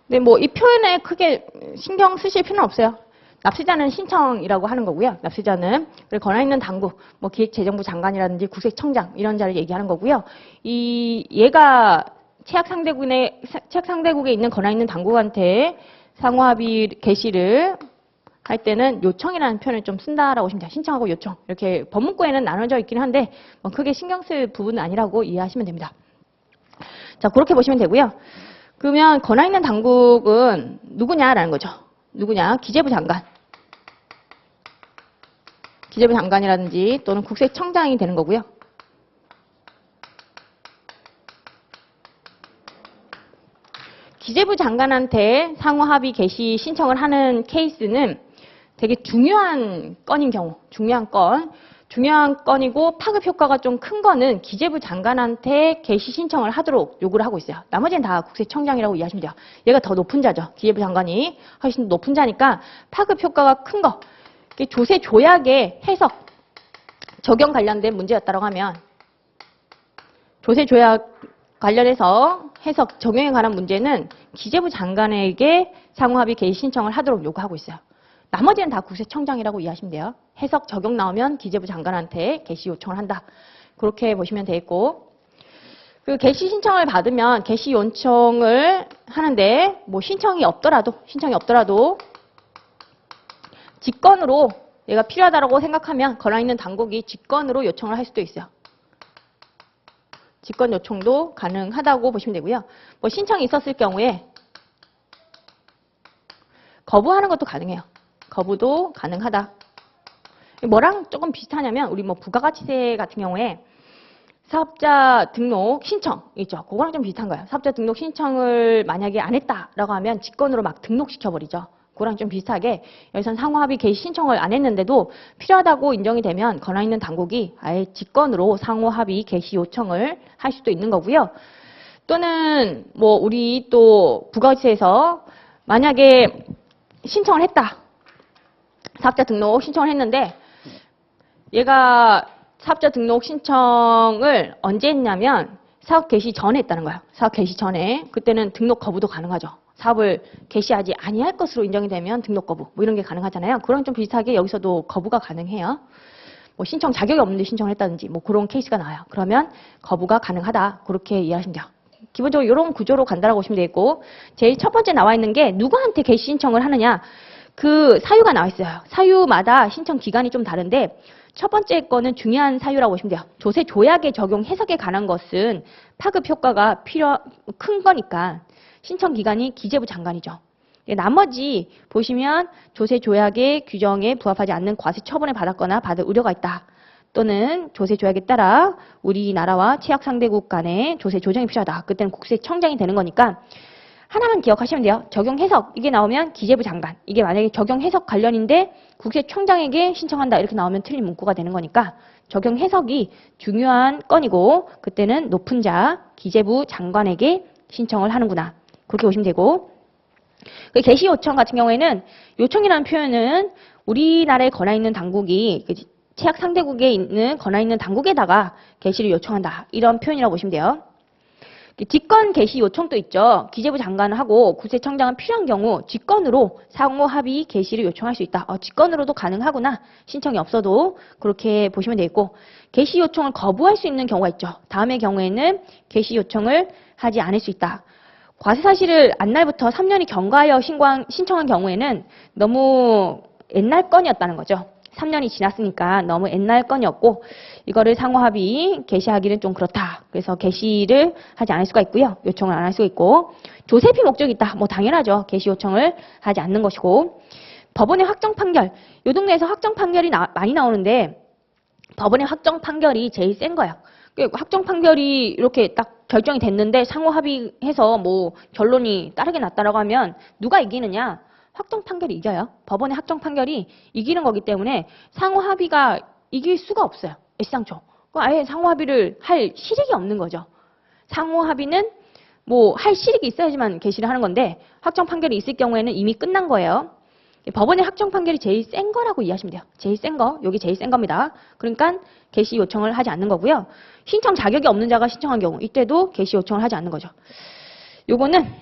Speaker 1: 네, 뭐 이 표현에 크게 신경 쓰실 필요는 없어요. 납세자는 신청이라고 하는 거고요. 납세자는 그리고 권한 있는 당국, 뭐 기획재정부 장관이라든지 국세청장 이런 자를 얘기하는 거고요. 얘가 취약 상대국에 있는 권한 있는 당국한테 상호합의 개시를 할 때는 요청이라는 표현을 좀 쓴다라고 보시면 돼요. 신청하고 요청 이렇게 법문구에는 나눠져 있긴 한데 뭐 크게 신경 쓸 부분은 아니라고 이해하시면 됩니다. 자, 그렇게 보시면 되고요. 그러면 권한 있는 당국은 누구냐라는 거죠. 누구냐? 기재부 장관. 기재부 장관이라든지 또는 국세청장이 되는 거고요. 기재부 장관한테 상호합의 개시 신청을 하는 케이스는 되게 중요한 건인 경우, 중요한 건이고 파급 효과가 좀 큰 거는 기재부 장관한테 개시 신청을 하도록 요구를 하고 있어요. 나머지는 다 국세청장이라고 이해하시면 돼요. 얘가 더 높은 자죠. 기재부 장관이 훨씬 높은 자니까 파급 효과가 큰 거. 조세 조약의 해석, 적용 관련된 문제였다고 하면 조세 조약 관련해서 해석, 적용에 관한 문제는 기재부 장관에게 상호합의 개시 신청을 하도록 요구하고 있어요. 나머지는 다 국세청장이라고 이해하시면 돼요. 해석, 적용 나오면 기재부 장관한테 개시 요청을 한다. 그렇게 보시면 되겠고, 그 개시 신청을 받으면 개시 요청을 하는데 뭐 신청이 없더라도 직권으로 얘가 필요하다고 생각하면 권한 있는 당국이 직권으로 요청을 할 수도 있어요. 직권 요청도 가능하다고 보시면 되고요. 뭐 신청이 있었을 경우에 거부하는 것도 가능해요. 거부도 가능하다. 뭐랑 조금 비슷하냐면 우리 뭐 부가가치세 같은 경우에 사업자 등록 신청 있죠. 그거랑 좀 비슷한 거예요. 사업자 등록 신청을 만약에 안 했다라고 하면 직권으로 막 등록시켜버리죠. 그거랑 좀 비슷하게 여기선 상호합의 개시 신청을 안 했는데도 필요하다고 인정이 되면 권한 있는 당국이 아예 직권으로 상호합의 개시 요청을 할 수도 있는 거고요. 또는 뭐 우리 또 부가가치세에서 만약에 신청을 했다. 사업자 등록 신청을 했는데 얘가 사업자 등록 신청을 언제 했냐면 사업 개시 전에 했다는 거예요. 사업 개시 전에. 그때는 등록 거부도 가능하죠. 사업을 개시하지 아니할 것으로 인정이 되면 등록 거부 뭐 이런 게 가능하잖아요. 그런 좀 비슷하게 여기서도 거부가 가능해요. 뭐 신청 자격이 없는데 신청을 했다든지 뭐 그런 케이스가 나와요. 그러면 거부가 가능하다. 그렇게 이해하시면 돼요. 기본적으로 이런 구조로 간다라고 보시면 되겠고, 제일 첫 번째 나와 있는 게 누구한테 개시 신청을 하느냐. 그 사유가 나와 있어요. 사유마다 신청 기간이 좀 다른데 첫 번째 거는 중요한 사유라고 보시면 돼요. 조세 조약의 적용 해석에 관한 것은 파급 효과가 큰 거니까 신청 기간이 기재부 장관이죠. 나머지 보시면 조세 조약의 규정에 부합하지 않는 과세 처분을 받았거나 받을 우려가 있다. 또는 조세 조약에 따라 우리나라와 취약 상대국 간의 조세 조정이 필요하다. 그때는 국세청장이 되는 거니까 하나만 기억하시면 돼요. 적용 해석 이게 나오면 기재부 장관. 이게 만약에 적용 해석 관련인데 국세청장에게 신청한다 이렇게 나오면 틀린 문구가 되는 거니까 적용 해석이 중요한 건이고 그때는 높은 자 기재부 장관에게 신청을 하는구나. 그렇게 보시면 되고, 그 개시 요청 같은 경우에는 요청이라는 표현은 우리나라에 권한 있는 당국이 취약 상대국에 있는 권한 있는 당국에다가 개시를 요청한다. 이런 표현이라고 보시면 돼요. 직권 개시 요청도 있죠. 기재부 장관하고 국세청장은 필요한 경우 직권으로 상호합의 개시를 요청할 수 있다. 직권으로도 가능하구나. 신청이 없어도 그렇게 보시면 되겠고, 개시 요청을 거부할 수 있는 경우가 있죠. 다음의 경우에는 개시 요청을 하지 않을 수 있다. 과세 사실을 안날부터 3년이 경과하여 신청한 경우에는 너무 옛날 건이었다는 거죠. 3년이 지났으니까 너무 옛날 건이었고 이거를 상호합의 개시하기는 좀 그렇다. 그래서 개시를 하지 않을 수가 있고요. 요청을 안 할 수가 있고, 조세피 목적이 있다. 뭐 당연하죠. 개시 요청을 하지 않는 것이고, 법원의 확정 판결. 요 동네에서 확정 판결이 많이 나오는데 법원의 확정 판결이 제일 센 거예요. 확정 판결이 이렇게 딱 결정이 됐는데 상호 합의해서 뭐 결론이 다르게 났다라고 하면 누가 이기느냐? 확정 판결이 이겨요. 법원의 확정 판결이 이기는 거기 때문에 상호 합의가 이길 수가 없어요. 애시당초. 아예 상호 합의를 할 실익이 없는 거죠. 상호 합의는 뭐 할 실익이 있어야지만 개시를 하는 건데 확정 판결이 있을 경우에는 이미 끝난 거예요. 법원의 확정 판결이 제일 센 거라고 이해하시면 돼요. 제일 센 거, 여기 제일 센 겁니다. 그러니까 개시 요청을 하지 않는 거고요. 신청 자격이 없는 자가 신청한 경우 이때도 개시 요청을 하지 않는 거죠. 요거는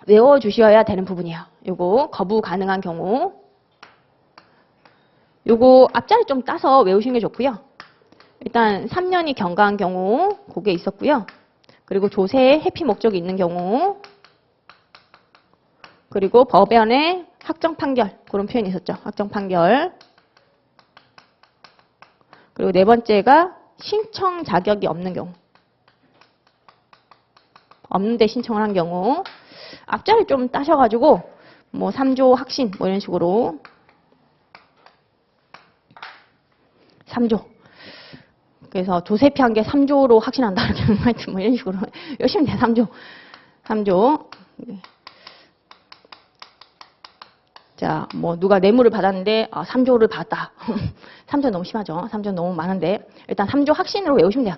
Speaker 1: 외워주셔야 되는 부분이에요. 요거 거부 가능한 경우. 요거 앞자리 좀 따서 외우시는 게 좋고요. 일단 3년이 경과한 경우 그게 있었고요. 그리고 조세의 회피 목적이 있는 경우, 그리고 법원의 확정 판결, 그런 표현이 있었죠. 확정 판결. 그리고 네 번째가 신청 자격이 없는 경우. 없는데 신청을 한 경우. 앞자리 좀 따셔가지고 뭐 3조 확신 뭐 이런 식으로 3조. 그래서 조세 피한 게 3조로 확신한다. 이렇게 하여튼 뭐 이런 식으로 열심히 돼. 3조. 자, 뭐 누가 뇌물을 받았는데 3조를 받았다. 3조 너무 심하죠. 3조 너무 많은데 일단 3조 확신으로 외우시면 돼요.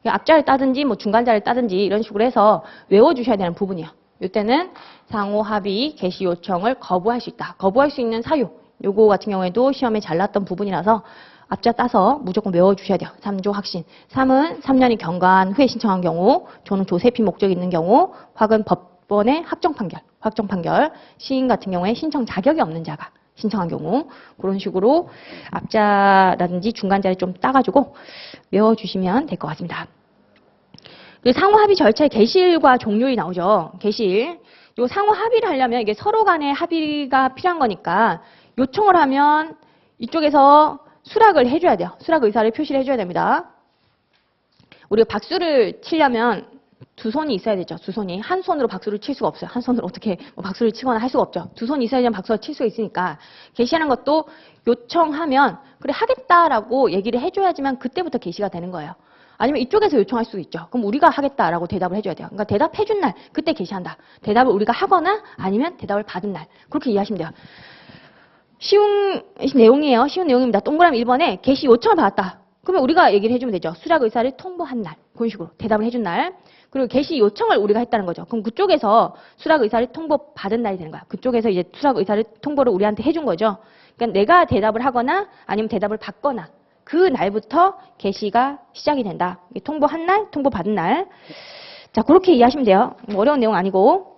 Speaker 1: 앞자리 따든지 뭐 중간자를 따든지 이런 식으로 해서 외워주셔야 되는 부분이에요. 이때는 상호 합의 개시 요청을 거부할 수 있다. 거부할 수 있는 사유. 요거 같은 경우에도 시험에 잘 났던 부분이라서 앞자 따서 무조건 외워주셔야 돼요. 3조 확신. 3은 3년이 경과한 후에 신청한 경우, 조는 조세피 목적이 있는 경우, 확은 법원의 확정 판결. 시인 같은 경우에 신청 자격이 없는 자가 신청한 경우 그런 식으로 앞자라든지 중간자를 좀 따가지고 외워주시면 될 것 같습니다. 상호 합의 절차의 개시일과 종료일이 나오죠. 개시일. 요 상호 합의를 하려면 이게 서로 간의 합의가 필요한 거니까 요청을 하면 이쪽에서 수락을 해줘야 돼요. 수락 의사를 표시를 해줘야 됩니다. 우리가 박수를 치려면 두 손이 있어야 되죠. 두 손이. 한 손으로 박수를 칠 수가 없어요. 한 손으로 어떻게 뭐 박수를 치거나 할 수가 없죠. 두 손이 있어야지 박수를 칠 수가 있으니까 개시하는 것도 요청하면 그래 하겠다라고 얘기를 해줘야지만 그때부터 개시가 되는 거예요. 아니면 이쪽에서 요청할 수도 있죠. 그럼 우리가 하겠다라고 대답을 해줘야 돼요. 그러니까 대답해준 날 그때 개시한다. 대답을 우리가 하거나 아니면 대답을 받은 날. 그렇게 이해하시면 돼요. 쉬운 내용이에요. 쉬운 내용입니다. 동그라미 1번에 개시 요청을 받았다. 그러면 우리가 얘기를 해주면 되죠. 수락 의사를 통보한 날. 그런 식으로 대답을 해준 날. 그리고 개시 요청을 우리가 했다는 거죠. 그럼 그쪽에서 수락 의사를 통보받은 날이 되는 거야. 그쪽에서 이제 수락 의사를 통보를 우리한테 해준 거죠. 그러니까 내가 대답을 하거나 아니면 대답을 받거나 그 날부터 개시가 시작이 된다. 통보한 날, 통보받은 날. 자, 그렇게 이해하시면 돼요. 뭐 어려운 내용 아니고.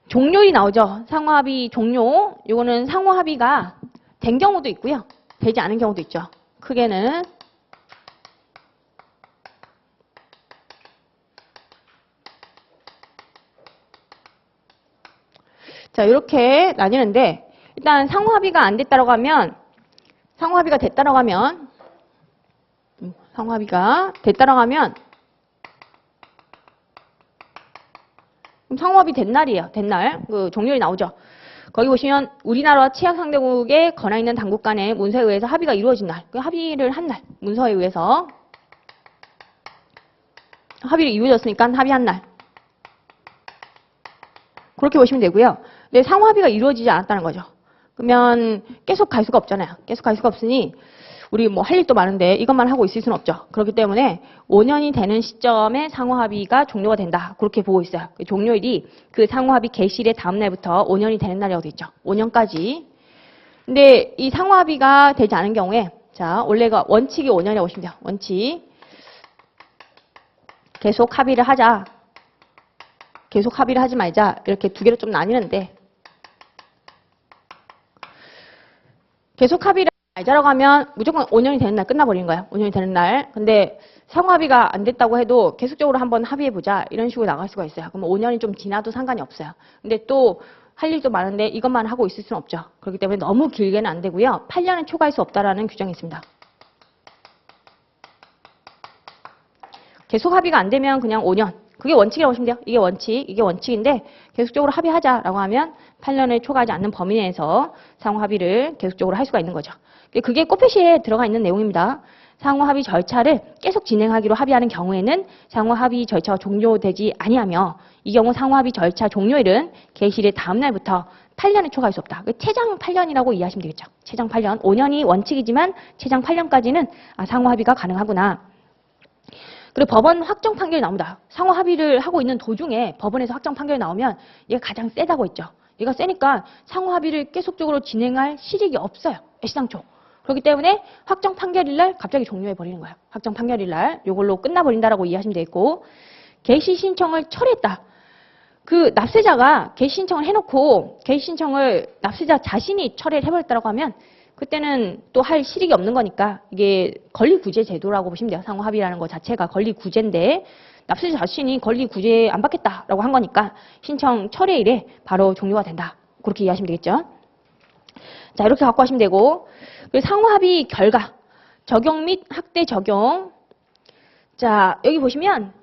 Speaker 1: 종료일이 나오죠. 상호 합의 종료. 이거는 상호 합의가 된 경우도 있고요. 되지 않은 경우도 있죠. 크게는 자, 이렇게 나뉘는데 일단 상호 합의가 안 됐다라고 하면 상호 합의가 됐다라고 하면 상호 합의가 됐다라고 하면 그럼 상호 합의 된 날이에요. 된 날. 그 종료일이 나오죠. 거기 보시면 우리나라와 치약 상대국에 권한 있는 당국 간의 문서에 의해서 합의가 이루어진 날. 그 합의를 한 날. 문서에 의해서 합의를 이루어졌으니까 합의한 날. 그렇게 보시면 되고요. 근데 상호 합의가 이루어지지 않았다는 거죠. 그러면 계속 갈 수가 없잖아요. 계속 갈 수가 없으니 우리 뭐 할 일도 많은데 이것만 하고 있을 수는 없죠. 그렇기 때문에 5년이 되는 시점에 상호 합의가 종료가 된다. 그렇게 보고 있어요. 종료일이 그 상호 합의 개시일의 다음 날부터 5년이 되는 날이라고 돼 있죠. 5년까지. 근데 이 상호 합의가 되지 않은 경우에 자, 원래가 원칙이 5년이라고 보시면 돼요. 원칙. 계속 합의를 하자. 계속 합의를 하지 말자. 이렇게 두 개로 좀 나뉘는데 계속 합의를 말자라고 하면 무조건 5년이 되는 날 끝나버리는 거예요. 5년이 되는 날. 근데 상호 합의가 안 됐다고 해도 계속적으로 한번 합의해보자. 이런 식으로 나갈 수가 있어요. 그럼 5년이 좀 지나도 상관이 없어요. 근데 또 할 일도 많은데 이것만 하고 있을 수는 없죠. 그렇기 때문에 너무 길게는 안 되고요. 8년을 초과할 수 없다라는 규정이 있습니다. 계속 합의가 안 되면 그냥 5년. 그게 원칙이라고 보시면 돼요. 이게 원칙, 이게 원칙인데 계속적으로 합의하자라고 하면 8년을 초과하지 않는 범위 내에서 상호 합의를 계속적으로 할 수가 있는 거죠. 그게 꽃표시에 들어가 있는 내용입니다. 상호 합의 절차를 계속 진행하기로 합의하는 경우에는 상호 합의 절차가 종료되지 아니하며 이 경우 상호 합의 절차 종료일은 개시일의 다음 날부터 8년을 초과할 수 없다. 최장 8년이라고 이해하시면 되겠죠. 최장 8년. 5년이 원칙이지만 최장 8년까지는 상호 합의가 가능하구나. 그리고 법원 확정 판결이 나옵니다. 상호 합의를 하고 있는 도중에 법원에서 확정 판결이 나오면 얘가 가장 세다고 했죠. 얘가 세니까 상호 합의를 계속적으로 진행할 실익이 없어요. 애시당초. 그렇기 때문에 확정 판결일 날 갑자기 종료해 버리는 거예요. 확정 판결일 날 이걸로 끝나버린다라고 이해하시면 되겠고, 개시 신청을 철회했다. 그 납세자가 개시 신청을 해놓고 개시 신청을 납세자 자신이 철회를 해버렸다고 하면 그때는 또 할 실익이 없는 거니까 이게 권리구제 제도라고 보시면 돼요. 상호 합의라는 거 자체가 권리구제인데 납세자 자신이 권리구제 안 받겠다라고 한 거니까 신청 철회일에 바로 종료가 된다. 그렇게 이해하시면 되겠죠. 자, 이렇게 갖고 하시면 되고, 그리고 상호 합의 결과, 적용 및 확대 적용. 자, 여기 보시면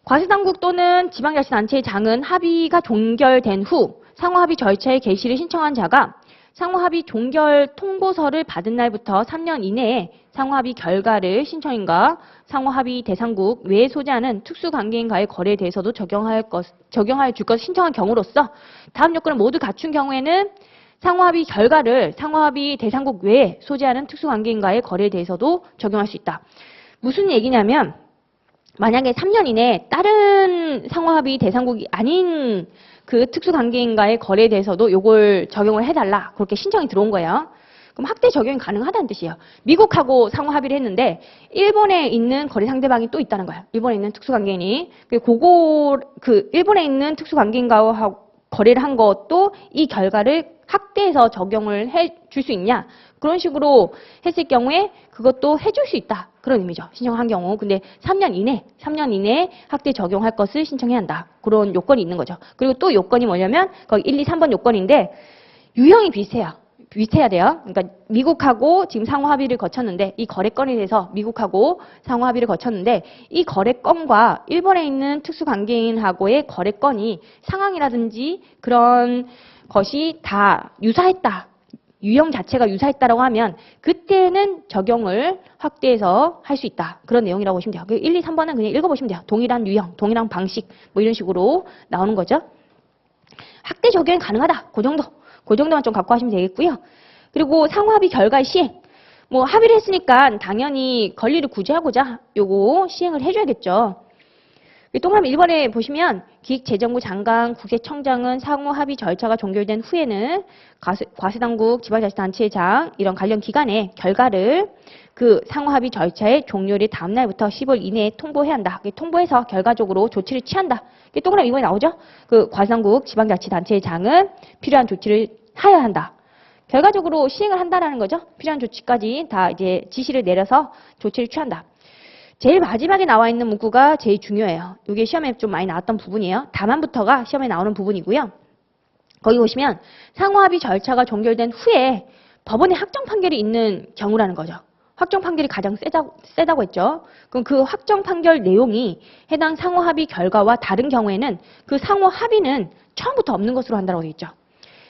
Speaker 1: 과세당국 또는 지방자치단체의 장은 합의가 종결된 후 상호 합의 절차의 개시를 신청한 자가 상호 합의 종결 통보서를 받은 날부터 3년 이내에 상호 합의 결과를 신청인과 상호 합의 대상국 외에 소재하는 특수관계인과의 거래에 대해서도 적용하여 줄 것을 신청한 경우로서 다음 요건을 모두 갖춘 경우에는 상호 합의 결과를 상호 합의 대상국 외에 소재하는 특수관계인과의 거래에 대해서도 적용할 수 있다. 무슨 얘기냐면 만약에 3년 이내에 다른 상호 합의 대상국이 아닌 그 특수관계인과의 거래에 대해서도 요걸 적용을 해달라. 그렇게 신청이 들어온 거예요. 그럼 확대 적용이 가능하다는 뜻이에요. 미국하고 상호 합의를 했는데 일본에 있는 거래 상대방이 또 있다는 거예요. 일본에 있는 특수관계인이. 일본에 있는 특수관계인과 거래를 한 것도 이 결과를 확대해서 적용을 해줄 수 있냐. 그런 식으로 했을 경우에 그것도 해줄 수 있다. 그런 의미죠. 신청한 경우. 근데 3년 이내에 확대 적용할 것을 신청해야 한다. 그런 요건이 있는 거죠. 그리고 또 요건이 뭐냐면 거기 1, 2, 3번 요건인데 유형이 비슷해요. 비슷해야 돼요. 그러니까 미국하고 지금 상호 합의를 거쳤는데 이 거래건에 대해서 미국하고 상호 합의를 거쳤는데 이 거래건과 일본에 있는 특수관계인하고의 거래건이 상황이라든지 그런 것이 다 유사했다. 유형 자체가 유사했다라고 하면 그때는 적용을 확대해서 할 수 있다. 그런 내용이라고 보시면 돼요. 1, 2, 3번은 그냥 읽어보시면 돼요. 동일한 유형, 동일한 방식 뭐 이런 식으로 나오는 거죠. 확대 적용이 가능하다. 그 정도만 좀 갖고 하시면 되겠고요. 그리고 상호 합의 결과의 시행. 뭐 합의를 했으니까 당연히 권리를 구제하고자 요거 시행을 해줘야겠죠. 동그라미 1번에 보시면 기획재정부 장관, 국세청장은 상호 합의 절차가 종결된 후에는 과세당국, 지방자치단체의 장 이런 관련 기관에 결과를 그 상호 합의 절차의 종료일 다음 날부터 10월 이내에 통보해야 한다. 통보해서 결과적으로 조치를 취한다. 동그라미 2번에 나오죠? 그 과세당국, 지방자치단체의 장은 필요한 조치를 하여야 한다. 결과적으로 시행을 한다라는 거죠. 필요한 조치까지 다 이제 지시를 내려서 조치를 취한다. 제일 마지막에 나와 있는 문구가 제일 중요해요. 이게 시험에 좀 많이 나왔던 부분이에요. 다만부터가 시험에 나오는 부분이고요. 거기 보시면 상호 합의 절차가 종결된 후에 법원의 확정 판결이 있는 경우라는 거죠. 확정 판결이 가장 세다고 했죠. 그럼 그 확정 판결 내용이 해당 상호 합의 결과와 다른 경우에는 그 상호 합의는 처음부터 없는 것으로 한다고 되어 있죠.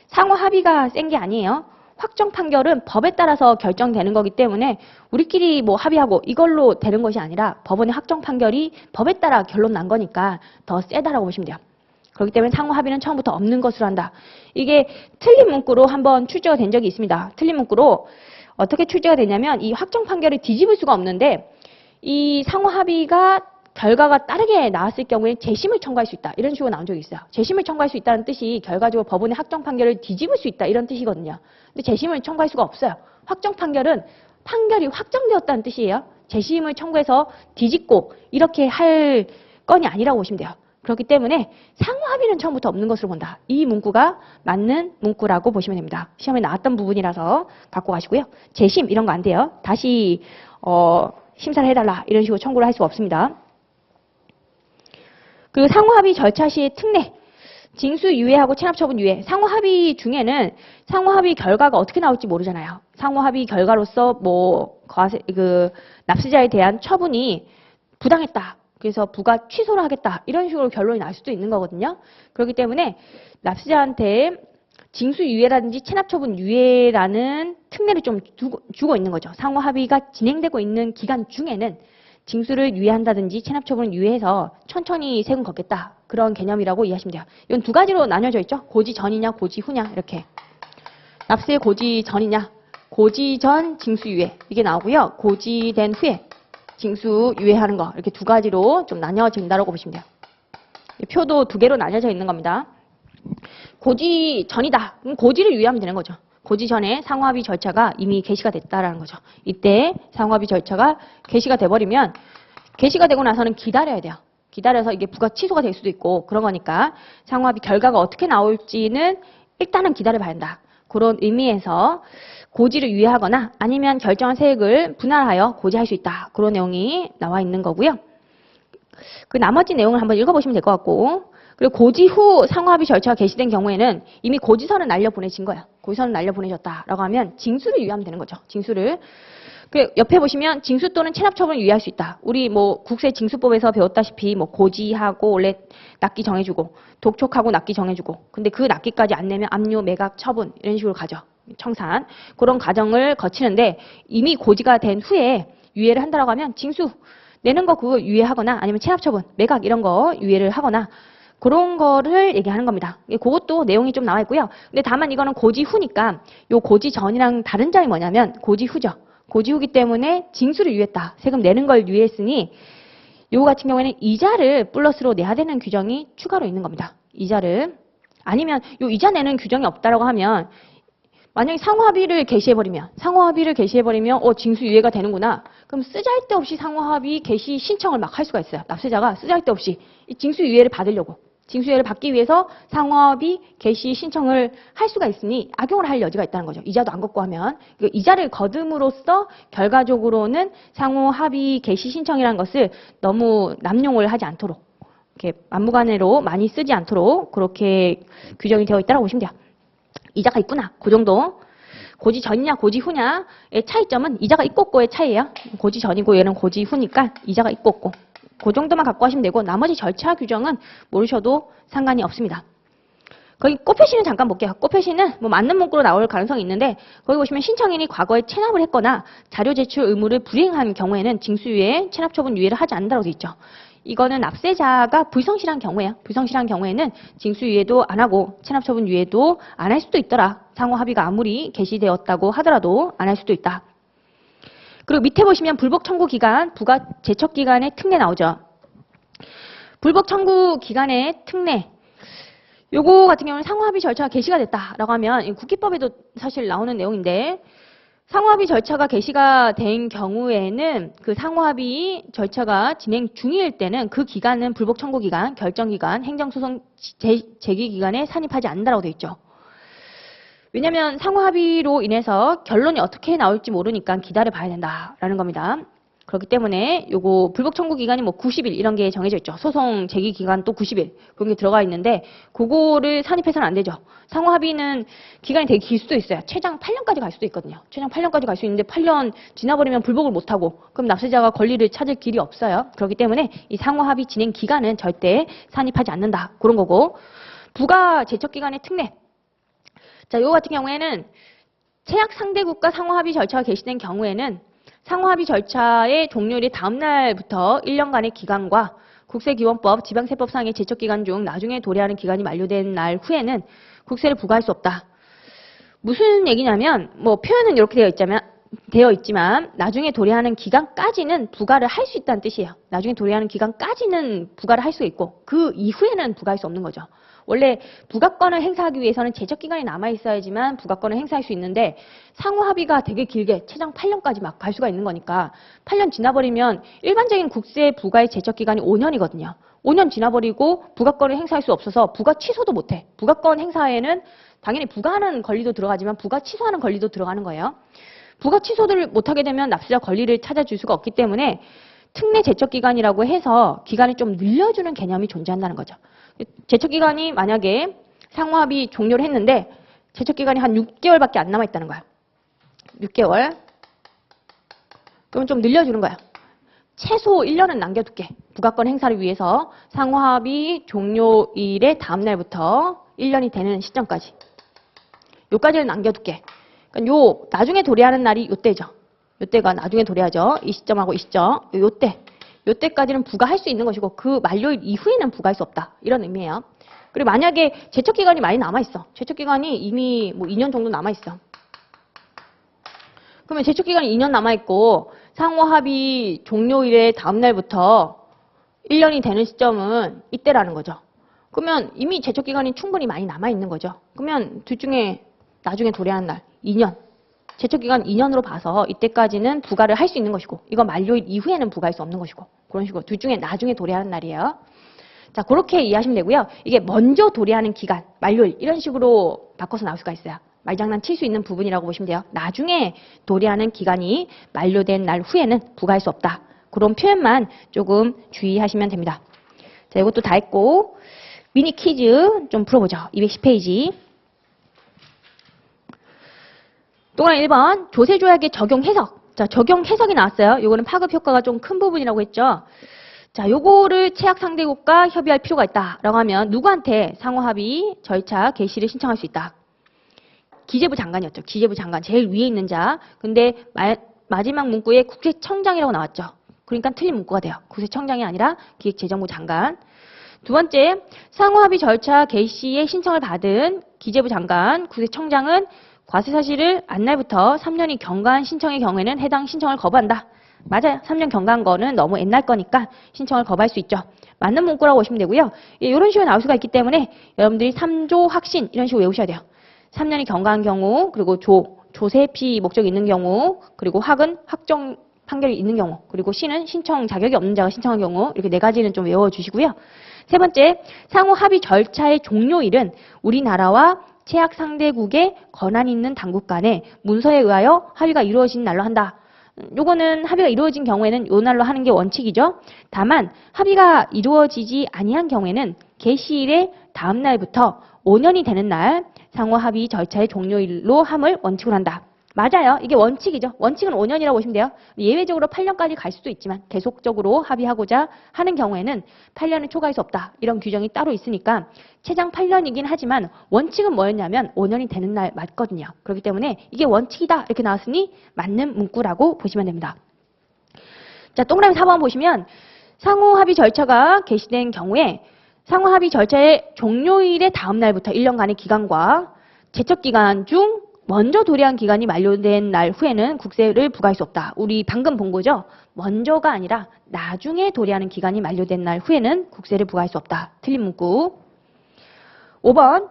Speaker 1: 상호 합의가 센 게 아니에요. 확정 판결은 법에 따라서 결정되는 거기 때문에 우리끼리 뭐 합의하고 이걸로 되는 것이 아니라 법원의 확정 판결이 법에 따라 결론 난 거니까 더 세다라고 보시면 돼요. 그렇기 때문에 상호 합의는 처음부터 없는 것으로 한다. 이게 틀린 문구로 한번 출제가 된 적이 있습니다. 틀린 문구로 어떻게 출제가 되냐면 이 확정 판결을 뒤집을 수가 없는데 이 상호 합의가 결과가 다르게 나왔을 경우에 재심을 청구할 수 있다. 이런 식으로 나온 적이 있어요. 재심을 청구할 수 있다는 뜻이 결과적으로 법원의 확정 판결을 뒤집을 수 있다. 이런 뜻이거든요. 근데 재심을 청구할 수가 없어요. 확정 판결은 판결이 확정되었다는 뜻이에요. 재심을 청구해서 뒤집고 이렇게 할 건이 아니라고 보시면 돼요. 그렇기 때문에 상호 합의는 처음부터 없는 것으로 본다. 이 문구가 맞는 문구라고 보시면 됩니다. 시험에 나왔던 부분이라서 갖고 가시고요. 재심 이런 거 안 돼요. 다시 심사를 해달라. 이런 식으로 청구를 할 수가 없습니다. 그리고 상호 합의 절차 시의 특례, 징수 유예하고 체납 처분 유예. 상호 합의 중에는 상호 합의 결과가 어떻게 나올지 모르잖아요. 상호 합의 결과로서 뭐 납세자에 대한 처분이 부당했다. 그래서 부가 취소를 하겠다. 이런 식으로 결론이 날 수도 있는 거거든요. 그렇기 때문에 납세자한테 징수 유예라든지 체납 처분 유예라는 특례를 좀 주고 있는 거죠. 상호 합의가 진행되고 있는 기간 중에는 징수를 유예한다든지 체납 처분을 유예해서 천천히 세금 걷겠다. 그런 개념이라고 이해하시면 돼요. 이건 두 가지로 나뉘어져 있죠. 고지 전이냐 고지 후냐 이렇게. 납세 고지 전이냐 고지 전 징수 유예 이게 나오고요. 고지된 후에 징수 유예하는 거 이렇게 두 가지로 좀 나뉘어진다고 보시면 돼요. 표도 두 개로 나뉘어져 있는 겁니다. 고지 전이다. 그럼 고지를 유예하면 되는 거죠. 고지 전에 상호합의 절차가 이미 개시가 됐다라는 거죠. 이때 상호합의 절차가 개시가 돼버리면 개시가 되고 나서는 기다려야 돼요. 기다려서 이게 부가 취소가 될 수도 있고 그런 거니까 상호합의 결과가 어떻게 나올지는 일단은 기다려봐야 한다. 그런 의미에서 고지를 유예하거나 아니면 결정한 세액을 분할하여 고지할 수 있다. 그런 내용이 나와 있는 거고요. 그 나머지 내용을 한번 읽어보시면 될 것 같고 그리고 고지 후 상호합의 절차가 개시된 경우에는 이미 고지서는 날려보내진 거야. 고지서는 날려보내졌다라고 하면 징수를 유예하면 되는 거죠. 징수를. 그 옆에 보시면 징수 또는 체납처분을 유예할 수 있다. 우리 뭐 국세징수법에서 배웠다시피 뭐 고지하고 원래 납기 정해주고 독촉하고 납기 정해주고 근데 그 납기까지 안 내면 압류, 매각, 처분 이런 식으로 가죠. 청산. 그런 과정을 거치는데 이미 고지가 된 후에 유예를 한다라고 하면 징수 내는 거 그거 유예하거나 아니면 체납처분, 매각 이런 거 유예를 하거나 그런 거를 얘기하는 겁니다. 그것도 내용이 좀 나와 있고요. 근데 다만 이거는 고지 후니까 요 고지 전이랑 다른 점이 뭐냐면 고지 후죠. 고지 후기 때문에 징수를 유예했다. 세금 내는 걸 유예했으니 요 같은 경우에는 이자를 플러스로 내야 되는 규정이 추가로 있는 겁니다. 이자를. 아니면 요 이자 내는 규정이 없다라고 하면 만약에 상호합의를 개시해버리면 징수 유예가 되는구나. 그럼 쓰잘데없이 상호합의 개시 신청을 막 할 수가 있어요. 납세자가 쓰잘데없이 이 징수 유예를 받으려고. 징수 유예를 받기 위해서 상호합의 개시 신청을 할 수가 있으니 악용을 할 여지가 있다는 거죠. 이자도 안 걷고 하면. 이자를 거둠으로써 결과적으로는 상호합의 개시 신청이라는 것을 너무 남용을 하지 않도록 이렇게 막무가내로 많이 쓰지 않도록 그렇게 규정이 되어 있다고 보시면 돼요. 이자가 있구나. 그 정도. 고지 전이냐 고지 후냐의 차이점은 이자가 있고 없고의 차이예요. 고지 전이고 얘는 고지 후니까 이자가 있고 없고. 그 정도만 갖고 하시면 되고 나머지 절차 규정은 모르셔도 상관이 없습니다. 거기 꽃표시는 잠깐 볼게요. 꽃표시는 뭐 맞는 문구로 나올 가능성이 있는데 거기 보시면 신청인이 과거에 체납을 했거나 자료 제출 의무를 불이행한 경우에는 징수유예, 체납처분 유예를 하지 않는다고 되어 있죠. 이거는 납세자가 불성실한 경우예요. 불성실한 경우에는 징수유예도 안 하고 체납처분 유예도 안 할 수도 있더라. 상호합의가 아무리 개시되었다고 하더라도 안 할 수도 있다. 그리고 밑에 보시면 불복 청구 기간, 부가 제척 기간의 특례 나오죠. 불복 청구 기간의 특례. 요거 같은 경우는 상호합의 절차가 개시가 됐다라고 하면 국기법에도 사실 나오는 내용인데 상호합의 절차가 개시가 된 경우에는 그 상호합의 절차가 진행 중일 때는 그 기간은 불복 청구 기간, 결정 기간, 행정소송 제기 기간에 산입하지 않는다고 되어 있죠. 왜냐하면 상호합의로 인해서 결론이 어떻게 나올지 모르니까 기다려 봐야 된다라는 겁니다. 그렇기 때문에 요거 불복 청구 기간이 뭐 90일 이런 게 정해져 있죠. 소송 제기 기간 또 90일 그런 게 들어가 있는데 그거를 산입해서는 안 되죠. 상호합의는 기간이 되게 길 수도 있어요. 최장 8년까지 갈 수도 있거든요. 최장 8년까지 갈 수 있는데 8년 지나버리면 불복을 못하고 그럼 납세자가 권리를 찾을 길이 없어요. 그렇기 때문에 이 상호합의 진행 기간은 절대 산입하지 않는다. 그런 거고 부가 제척 기간의 특례. 자, 요거 같은 경우에는 최악 상대국가 상호합의 절차가 개시된 경우에는 상호합의 절차의 종료일이 다음 날부터 1년간의 기간과 국세기원법, 지방세법상의 제척기간 중 나중에 도래하는 기간이 만료된 날 후에는 국세를 부과할 수 없다. 무슨 얘기냐면 뭐 표현은 이렇게 되어 있지만 나중에 도래하는 기간까지는 부과를 할 수 있다는 뜻이에요. 나중에 도래하는 기간까지는 부과를 할 수 있고 그 이후에는 부과할 수 없는 거죠. 원래 부가권을 행사하기 위해서는 제척기간이 남아있어야지만 부가권을 행사할 수 있는데 상호합의가 되게 길게 최장 8년까지 막 갈 수가 있는 거니까 8년 지나버리면 일반적인 국세 부과의 제척기간이 5년이거든요. 5년 지나버리고 부가권을 행사할 수 없어서 부가 취소도 못해. 부가권 행사에는 당연히 부과하는 권리도 들어가지만 부가 취소하는 권리도 들어가는 거예요. 부가 취소를 못하게 되면 납세자 권리를 찾아줄 수가 없기 때문에 특례 제척기간이라고 해서 기간을 좀 늘려주는 개념이 존재한다는 거죠. 제척기간이 만약에 상호합의 종료를 했는데 제척기간이 한 6개월밖에 안 남아있다는 거야. 6개월. 그러면 좀 늘려주는 거야. 최소 1년은 남겨둘게. 부가권 행사를 위해서 상호합의 종료일의 다음 날부터 1년이 되는 시점까지. 요까지는 남겨둘게. 그러니까 요 나중에 도래하는 날이 요때죠. 요때가 나중에 도래하죠. 이 시점하고 이 시점. 요때. 요때까지는 부과할 수 있는 것이고 그 만료일 이후에는 부과할 수 없다. 이런 의미예요. 그리고 만약에 제척기간이 많이 남아있어. 제척기간이 이미 뭐 2년 정도 남아있어. 그러면 제척기간이 2년 남아있고 상호합의 종료일의 다음 날부터 1년이 되는 시점은 이때라는 거죠. 그러면 이미 제척기간이 충분히 많이 남아있는 거죠. 그러면 둘 중에 나중에 도래하는 날 2년. 제척기간 2년으로 봐서 이때까지는 부과를 할 수 있는 것이고 이건 만료일 이후에는 부과할 수 없는 것이고 그런 식으로 둘 중에 나중에 도래하는 날이에요. 자, 그렇게 이해하시면 되고요. 이게 먼저 도래하는 기간, 만료일 이런 식으로 바꿔서 나올 수가 있어요. 말장난 칠 수 있는 부분이라고 보시면 돼요. 나중에 도래하는 기간이 만료된 날 후에는 부과할 수 없다. 그런 표현만 조금 주의하시면 됩니다. 자, 이것도 다 했고 미니 퀴즈 좀 풀어보죠. 210페이지. 동그라미 1번 조세조약의 적용 해석. 자, 적용 해석이 나왔어요. 요거는 파급 효과가 좀 큰 부분이라고 했죠. 자, 요거를 채약 상대국과 협의할 필요가 있다라고 하면 누구한테 상호합의 절차 개시를 신청할 수 있다. 기재부 장관이었죠. 기재부 장관 제일 위에 있는 자. 근데 마지막 문구에 국세청장이라고 나왔죠. 그러니까 틀린 문구가 돼요. 국세청장이 아니라 기획재정부 장관. 두 번째, 상호합의 절차 개시의 신청을 받은 기재부 장관, 국세청장은 과세 사실을 안날부터 3년이 경과한 신청의 경우에는 해당 신청을 거부한다. 맞아요. 3년 경과한 거는 너무 옛날 거니까 신청을 거부할 수 있죠. 맞는 문구라고 보시면 되고요. 이런 식으로 나올 수가 있기 때문에 여러분들이 3조 확신 이런 식으로 외우셔야 돼요. 3년이 경과한 경우, 그리고 조세피 목적이 있는 경우, 그리고 학은 확정 판결이 있는 경우, 그리고 시는 신청 자격이 없는 자가 신청한 경우 이렇게 네 가지는 좀 외워주시고요. 세 번째, 상호 합의 절차의 종료일은 우리나라와 채약 상대국의 권한이 있는 당국 간에 문서에 의하여 합의가 이루어진 날로 한다. 요거는 합의가 이루어진 경우에는 요 날로 하는 게 원칙이죠. 다만 합의가 이루어지지 아니한 경우에는 개시일의 다음 날부터 5년이 되는 날 상호 합의 절차의 종료일로 함을 원칙으로 한다. 맞아요. 이게 원칙이죠. 원칙은 5년이라고 보시면 돼요. 예외적으로 8년까지 갈 수도 있지만 계속적으로 합의하고자 하는 경우에는 8년을 초과할 수 없다. 이런 규정이 따로 있으니까 최장 8년이긴 하지만 원칙은 뭐였냐면 5년이 되는 날 맞거든요. 그렇기 때문에 이게 원칙이다. 이렇게 나왔으니 맞는 문구라고 보시면 됩니다. 자, 동그라미 4번 보시면 상호 합의 절차가 개시된 경우에 상호 합의 절차의 종료일의 다음 날부터 1년간의 기간과 제척기간 중 먼저 도래한 기간이 만료된 날 후에는 국세를 부과할 수 없다. 우리 방금 본 거죠? 먼저가 아니라 나중에 도래하는 기간이 만료된 날 후에는 국세를 부과할 수 없다. 틀린 문구. 5번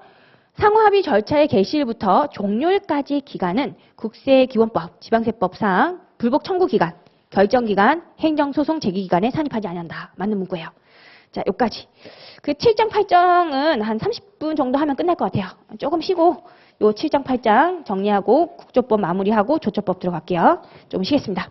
Speaker 1: 상호합의 절차의 개시일부터 종료일까지의 기간은 국세기본법, 지방세법상 불복 청구 기간, 결정 기간, 행정소송 제기 기간에 산입하지 아니한다. 맞는 문구예요. 자, 여기까지. 그 7장, 8장은 한 30분 정도 하면 끝날 것 같아요. 조금 쉬고 요 7장, 8장 정리하고 국조법 마무리하고 조처법 들어갈게요. 좀 쉬겠습니다.